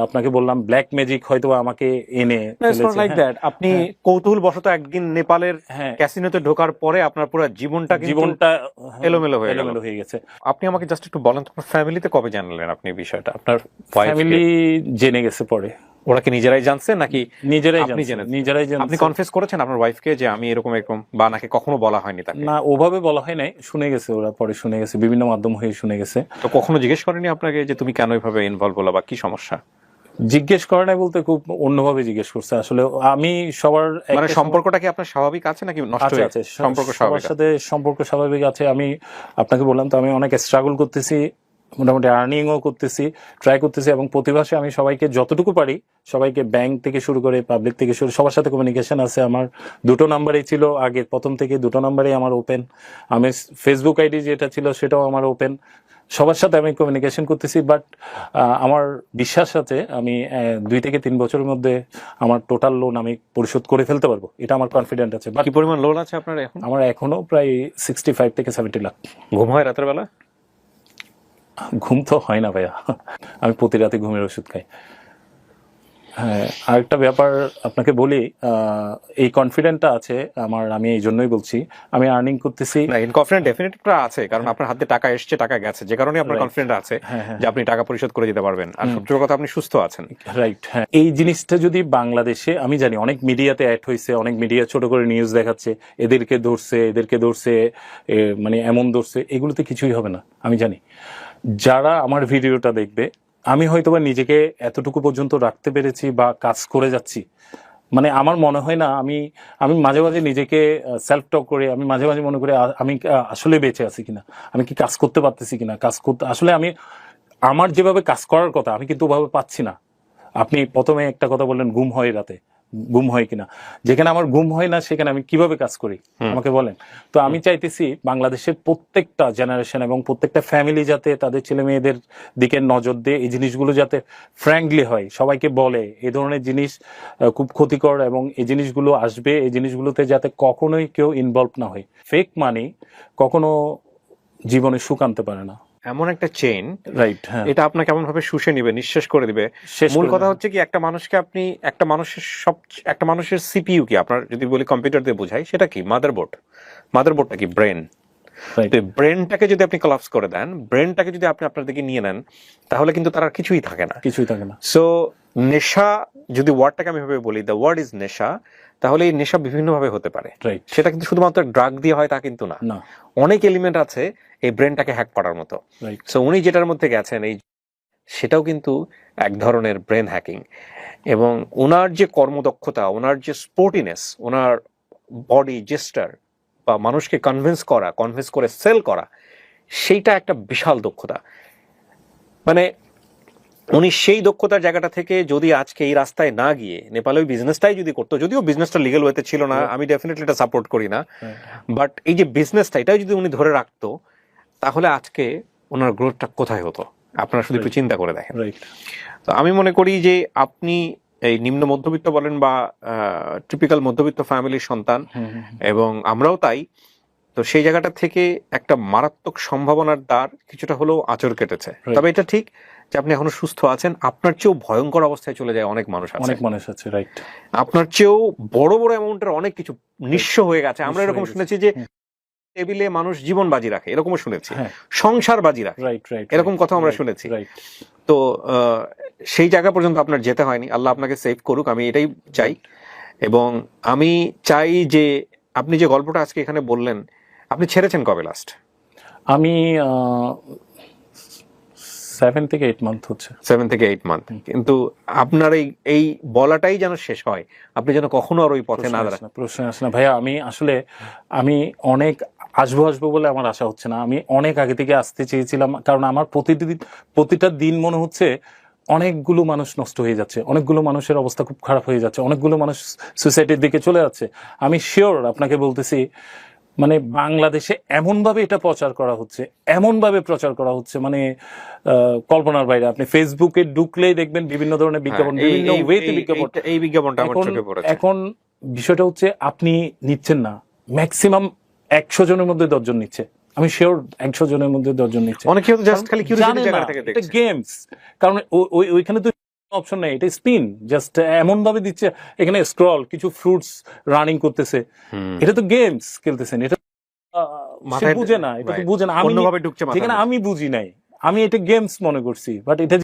আপনাকে বললাম ব্ল্যাক ম্যাজিক হয়তো আমাকে এনে ফেলেছে। Like that. আপনি কৌতূহল বশত একদিন নেপালের হ্যাঁ, ক্যাসিনোতে ঢোকার পরে আপনার পুরো জীবনটা এলোমেলো হয়ে গেছে। আপনি আমাকে জাস্ট একটু বলেন, আপনার ফ্যামিলিতে কবে জানলেন আপনি বিষয়টা? আপনার ফ্যামিলি জেনে গেছে পরে। ওরা কি নিজেরাই জানছে নাকি নিজেরাই আপনি জানছে, জেনেছেন? নিজেরাই জানছে। আপনি কনফেস করেছেন আপনার ওয়াইফকে যে আমি এরকম এরকম, বা নাকি কখনো বলা হয়নি তাকে? না, ওভাবে বলা হয় নাই, শুনে গেছে, ওরা পরে শুনে গেছে, বিভিন্ন মাধ্যম হয়ে শুনে গেছে। তো কখনো জিজ্ঞেস করেনি আপনাকে যে তুমি কেন এভাবে ইনভলভ হলো বা কি সমস্যা? জিজ্ঞেস করে নাই বলতে, খুব অন্যভাবে জিজ্ঞেস করছে আসলে। আমি সবার মানে সম্পর্কটা কি আপনার স্বাভাবিক আছে নাকি নষ্ট হয়ে আছে, সম্পর্ক সবার স্বাভাবিক সাথে সম্পর্ক স্বাভাবিক আছে। আমি আপনাকে বললাম তো, আমি অনেক স্ট্রাগল করতেছি, মোটামুটি আর্নিংও করতেছি, ট্রাই করতেছি, এবং প্রতি মাসে আমি সবাইকে যতটুকু পারি, সবাইকে ব্যাংক থেকে শুরু করে পাবলিক থেকে শুরু, সবার সাথে কমিউনিকেশন আছে আমার। দুটো নাম্বারই ছিল আগে, প্রথম থেকে দুটো নাম্বারই আমার ওপেন। আমি ফেসবুক আইডি যেটা ছিল সেটাও আমার ওপেন। সবার সাথে আমি কমিউনিকেশন করতেছি। বাট আমার বিশ্বাস আছে আমি 2 থেকে 3 বছরের মধ্যে আমার টোটাল লোন আমি পরিশোধ করে ফেলতে পারবো, এটা আমার কনফিডেন্ট আছে। বাট কি পরিমাণ লোন আছে আপনার এখন? আমার এখনো প্রায় 65 থেকে 70 লাখ। ঘুম হয় রাতের বেলা? ঘুম তো হয় না ভাইয়া, আমি প্রতি রাতে ঘুমের ওষুধ খাই। হ্যাঁ, আরেকটা ব্যাপার আপনাকে বলি, এই কনফিডেন্টটা আছে আমার, আমি এই জন্যই বলছি আমি আর্নিং করতেছি। না, কনফিডেন্ট ডেফিনেটলি আছে, কারণ আপনার হাতে টাকা এসছে, টাকা গেছে, যে কারণে আপনার কনফিডেন্ট আছে যে আপনি টাকা পরিশোধ করে দিতে পারবেন। আর সবচেয়ে বড় কথা, আপনি সুস্থ আছেন। রাইট, হ্যাঁ। এই জিনিসটা যদি বাংলাদেশে, আমি জানি অনেক মিডিয়াতে অ্যাড হয়েছে, অনেক মিডিয়া ছোট করে নিউজ দেখাচ্ছে, এদেরকে ধরছে, মানে এমন ধরছে, এগুলোতে কিছুই হবে না। আমি জানি যারা আমার ভিডিওটা দেখবে, আমি হয়তোবা নিজেকে এতটুকু পর্যন্ত রাখতে পেরেছি বা কাজ করে যাচ্ছি, মানে আমার মনে হয় না, আমি মাঝে মাঝে নিজেকে সেলফ টক করে, আমি মাঝে মাঝে মনে করি আমি আসলে বেঁচে আছি কিনা, আমি কি কাজ করতে পারতেছি কিনা, কাজ করতে আসলে আমি আমার যেভাবে কাজ করার কথা আমি কিন্তু ওভাবে পাচ্ছি না। আপনি প্রথমে একটা কথা বললেন, ঘুম হয় রাতে, ঘুম হয় কিনা। যেখানে আমার ঘুম হয় না সেখানে আমি কিভাবে কাজ করি আমাকে বলেন। তো আমি চাইতেছি বাংলাদেশের প্রত্যেকটা জেনারেশন এবং প্রত্যেকটা ফ্যামিলি যাতে তাদের ছেলে মেয়েদের দিকে নজর দেয়, এই জিনিসগুলো যাতে ফ্র্যাঙ্কলি হয়, সবাইকে বলে এই ধরনের জিনিস খুব ক্ষতিকর, এবং এই জিনিসগুলো আসবে, এই জিনিসগুলোতে যাতে কখনোই কেউ ইনভলভ না হয়। ফেক মানি কখনো জীবনে সুখ আনতে পারে না। এমন একটা চেইন, রাইট, হ্যাঁ, এটা আপনাকে কেমন ভাবে শুষে নিবে, নিঃশেষ করে দিবে। মূল কথা হচ্ছে কি, একটা মানুষকে আপনি একটা মানুষের সিপিইউ কি, আপনার যদি বলি কম্পিউটার দিয়ে বোঝাই, সেটা কি মাদারবোর্ডটা কি ব্রেন। ব্রেনটাকে যদি আপনি কলাপস করে দেন, ব্রেনটাকে যদি আপনি আপনার দিকে নিয়ে নেন, তাহলে কিন্তু তার আর কিছুই থাকে না। সো নেশা, যদি ওয়ার্ডটাকে আমি ভাবে বলি, দ্য ওয়ার্ড ইজ নেশা, তাহলে এই নেশা বিভিন্ন ভাবে হতে পারে। সেটা কিন্তু শুধুমাত্র ড্রাগ দিয়ে হয় তা কিন্তু না, অনেক এলিমেন্ট আছে এই ব্রেনটাকে হ্যাক করার মতো। সো উনি যেটার মধ্যে গেছেন, সেটাও কিন্তু এক ধরনের ব্রেন হ্যাকিং। এবং ওনার যে কর্মদক্ষতা, ওনার যে স্পোর্টিনেস, ওনার বডি জেস্টার, বা মানুষকে কনভিন্স করে সেল করা, সেইটা একটা বিশাল দক্ষতা। মানে উনি সেই দক্ষতার জায়গাটা থেকে যদি আজকে এই রাস্তায় না গিয়ে নেপালে ওই বিজনেসটাই যদি করতো, যদিও বিজনেসটা লিগ্যাল ওয়েতে ছিল না, আমি ডেফিনেটলি এটা সাপোর্ট করি না, বাট এই যে বিজনেসটা, এটাই যদি উনি ধরে রাখতো, তাহলে আজকে ওনার গ্রোথটা কোথায় হতো আপনারা শুধু একটু চিন্তা করে দেখেন। তো আমি মনে করি যে আপনি এই নিম্ন মধ্যবিত্ত বলেন বা টিপিক্যাল মধ্যবিত্ত ফ্যামিলির সন্তান, এবং আমরাও তাই। তো সেই জায়গাটা থেকে একটা মারাত্মক সম্ভাবনার দ্বার কিছুটা হলেও আঁচড় কেটেছে। তবে এটা ঠিক যে আপনি এখনো সুস্থ আছেন, আপনার চেয়েও ভয়ঙ্কর অবস্থায় চলে যায় অনেক মানুষ আছে, অনেক মানুষ আছে, রাইট। আপনার চেয়েও বড় বড় অ্যামাউন্টের অনেক কিছু নিঃস্ব হয়ে গেছে। আমরা এরকম শুনেছি যে টেবিলে মানুষ জীবন বাজি রাখে, এরকমও শুনেছি, সংসার বাজি রাখে, রাইট রাইট, এরকম কথা আমরা শুনেছি। তো সেই জায়গা পর্যন্ত আপনার যেতে হয়নি, আল্লাহ আপনাকে সেভ করুক, আমি এটাই চাই। এবং আমি চাই যে আপনি যে গল্পটা আজকে এখানে বললেন, আপনি ছেড়েছেন কবে লাস্ট? আমি 7 থেকে 8 মান্থ হচ্ছে। 7 থেকে 8 মান্থ। কিন্তু আপনার এই বলাটাই যেন শেষ হয়, আপনি যেন কখনো আর ওই পথে না দাঁড়ান। প্রশ্ন আসে না ভাইয়া, আমি অনেক আসবো বলে আমার আশা হচ্ছে না। আমি অনেক আগে থেকে আসতে চেয়েছিলাম, কারণ আমার প্রতিটা দিন মনে হচ্ছে অনেকগুলো মানুষ নষ্ট হয়ে যাচ্ছে, অনেকগুলো মানুষের অবস্থা খুব খারাপ হয়ে যাচ্ছে, অনেকগুলো মানুষ সুসাইডের দিকে চলে যাচ্ছে। আমি শিওর আপনাকে বলতেছি, মানে বাংলাদেশে এমনভাবে এটা প্রচার করা হচ্ছে মানে কল্পনার বাইরে। আপনি ফেসবুকে ঢুকলেই দেখবেন বিভিন্ন ধরনের বিজ্ঞাপন, বিভিন্ন ওয়েতে বিজ্ঞাপন। এই বিজ্ঞাপনটা আমার চোখে পড়েছে। এখন বিষয়টা হচ্ছে আপনি নিচ্ছেন না, ম্যাক্সিমাম 100 জনের মধ্যে 10 জন নিচ্ছে। আমি শিওর 100 জনের মধ্যে 10 জন নিচ্ছে। অনেকে তো জাস্ট খালি কিউরিওসিটি জায়গা থেকে দেখছে। এটা গেমস, কারণ ওইখানে তো অপশন নেই, এটা স্পিন, জাস্ট এমন ভাবে দিচ্ছে। এখানে স্ক্রল, কিছু ফ্রুটস রানিং করতেছে, এটা তো গেমস খেলতেছেন। এটা বুঝে না, এটা তো বুঝে না, অন্যভাবে ঢুকছে মাথায়। যেখানে আমি বুঝি নাই, আমি এটা গেমস মনে করছি। বাট এটা,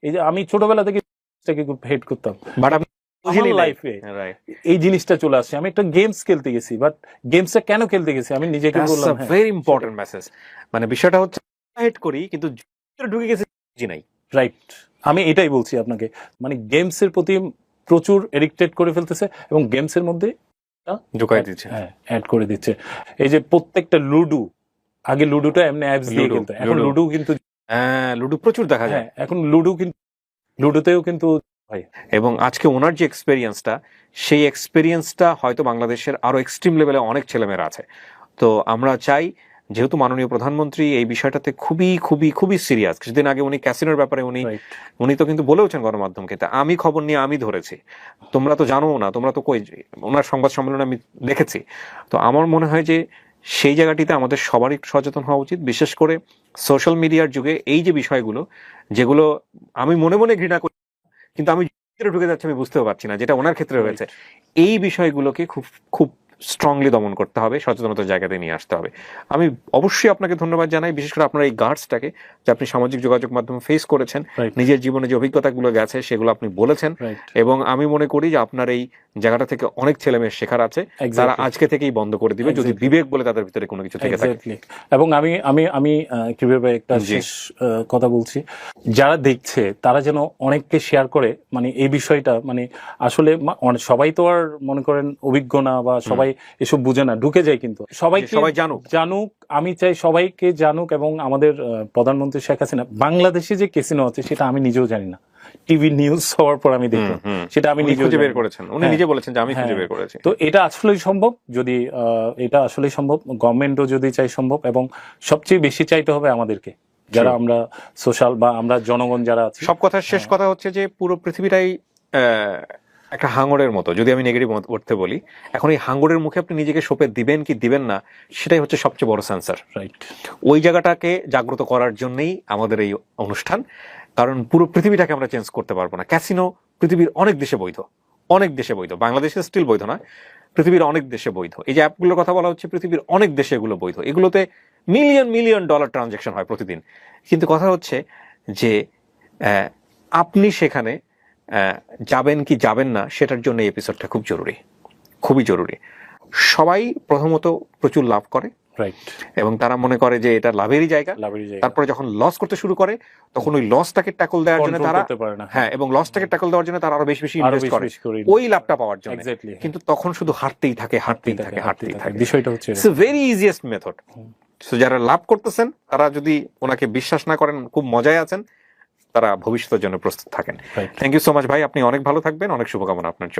এই যে আমি ছোটবেলা থেকে এটাকে খুব হেট করতাম, বাট আমি লাইফে এই জিনিসটা চলে আসছে। আমি একটা গেমস খেলতে গেছি, বাট গেমসটা কেন খেলতে গেছি আমি নিজেকে বললাম। Very important message. মানে বিষয়টা হচ্ছে হেট করি, কিন্তু ঢুকে গেছে নাই। রাইট, আমি এটাই বলছি আপনাকে, মানে গেমস এর প্রতি প্রচুর এডিক্টেড করে ফেলতেছে এবং গেমস এর মধ্যে ঢুকাই দিচ্ছে, অ্যাড করে দিচ্ছে। এই যে প্রত্যেকটা লুডু, আগে লুডুটা এমনি অ্যাপস দিয়ে খেলতো, এখন লুডু কিন্তু লুডু প্রচুর দেখা যায়। এখন লুডুতেও কিন্তু হয়। এবং আজকে ওনার যে এক্সপেরিয়েন্সটা, সেই এক্সপেরিয়েন্সটা হয়তো বাংলাদেশের আরো এক্সট্রিম লেভেলে অনেক ছেলেমেয়েরা আছে। তো আমরা চাই, যেহেতু মাননীয় প্রধানমন্ত্রী এই বিষয়টাতে খুবই খুবই খুবই সিরিয়াস। কিছুদিন আগে উনি ক্যাসিনোর ব্যাপারে উনি তো কিন্তু বলেওছেন গণমাধ্যমকে, তা আমি খবর নিয়ে আমি ধরেছি, তোমরা তো জানো না, তোমরা তো কই, ওনার সংবাদ সম্মেলনে আমি দেখেছি। তো আমার মনে হয় যে সেই জায়গাটিতে আমাদের সবারই সচেতন হওয়া উচিত, বিশেষ করে সোশ্যাল মিডিয়ার যুগে এই যে বিষয়গুলো, যেগুলো আমি মনে মনে ঘৃণা করি, কিন্তু আমি ঢুকে যাচ্ছে, আমি বুঝতেও পারছি না, যেটা ওনার ক্ষেত্রে হয়েছে। এই বিষয়গুলোকে খুব খুব স্ট্রংলি দমন করতে হবে, সচেতনতার জায়গাতে নিয়ে আসতে হবে। আমি অবশ্যই আপনাকে ধন্যবাদ জানাই, বিশেষ করে আপনার এই গার্ডসটাকে, যে আপনি সামাজিক যোগাযোগ মাধ্যমে ফেস করেছেন, নিজের জীবনে যে অভিজ্ঞতাগুলো গেছে সেগুলো আপনি বলেছেন। এবং আমি মনে করি যে আপনার এই জায়গাটা থেকে অনেক ছেলে মেয়ে শেখার আছে, তারা আজকে থেকেই বন্ধ করে দিবে যদি বিবেক বলে তাদের ভিতরে কোনো কিছু থেকে থাকে। এবং আমি কিভাবে একটা শেষ কথা বলছি, যারা দেখছে তারা যেন অনেককে শেয়ার করে, মানে এই বিষয়টা, মানে আসলে সবাই তো আর মনে করেন অভিজ্ঞ না, বা সবাই এসব বুঝে না, ঢুকে যায়, কিন্তু সবাই জানুক। আমি চাই সবাইকে জানুক। এবং আমাদের প্রধানমন্ত্রী শেখ হাসিনা, বাংলাদেশে যে ক্যাসিনো আছে সেটা আমি নিজেও জানি না, টিভি নিউজ হওয়ার পর আমি দেখলাম, সেটা আমি নিজে খুঁজে বের করেছেন, উনি নিজে বলেছেন যে আমি খুঁজে বের করেছি। তো এটা আসলেই সম্ভব, যদি এটা আসলেই সম্ভব, গভর্নমেন্টও যদি চাই সম্ভব, এবং সবচেয়ে বেশি চাইতে হবে আমাদেরকে, যারা আমরা সোশ্যাল বা আমরা জনগণ যারা আছি। সব কথার শেষ কথা হচ্ছে যে পুরো পৃথিবীটাই একটা হাঙরের মতো, যদি আমি নেগেটিভ অর্থে বলি। এখন এই হাঙরের মুখে আপনি নিজেকে সঁপে দিবেন কি দিবেন না, সেটাই হচ্ছে সবচেয়ে বড় সেন্সার। রাইট, ওই জায়গাটাকে জাগ্রত করার জন্যই আমাদের এই অনুষ্ঠান, কারণ পুরো পৃথিবীটাকে আমরা চেঞ্জ করতে পারবো না। ক্যাসিনো পৃথিবীর অনেক দেশে বৈধ, বাংলাদেশে স্টিল বৈধ নয়, পৃথিবীর অনেক দেশে বৈধ। এই যে অ্যাপগুলোর কথা বলা হচ্ছে, পৃথিবীর অনেক দেশে এগুলো বৈধ, এগুলোতে মিলিয়ন ডলার ট্রানজাকশন হয় প্রতিদিন। কিন্তু কথা হচ্ছে যে আপনি সেখানে যাবেন কি যাবেন না, সেটার জন্য এই এপিসোডটা খুব জরুরি, খুবই জরুরি। সবাই প্রথমত প্রচুর লাভ করে, এবং তারা মনে করে যে এটা লাভেরই জায়গা। তারপরে যখন লস করতে শুরু করে, তখন ওই লসটাকে ট্যাকল দেওয়ার জন্য তারা, এবং লসটাকে ট্যাকল দেওয়ার জন্য তারা আরো বেশি ইনভেস্ট করে ওই লাভটা পাওয়ার জন্য। কিন্তু তখন শুধু হারতেই থাকে। বিষয়টা হচ্ছে it's a very easiest method. So যারা লাভ করতেছেন, তারা যদি ওনাকে বিশ্বাস না করেন, খুব মজায় আছেন, তারা ভবিষ্যতের জন্য প্রস্তুত থাকেন। থ্যাংক ইউ সো মাচ ভাই, আপনি অনেক ভালো থাকবেন, অনেক শুভকামনা আপনার জন্য।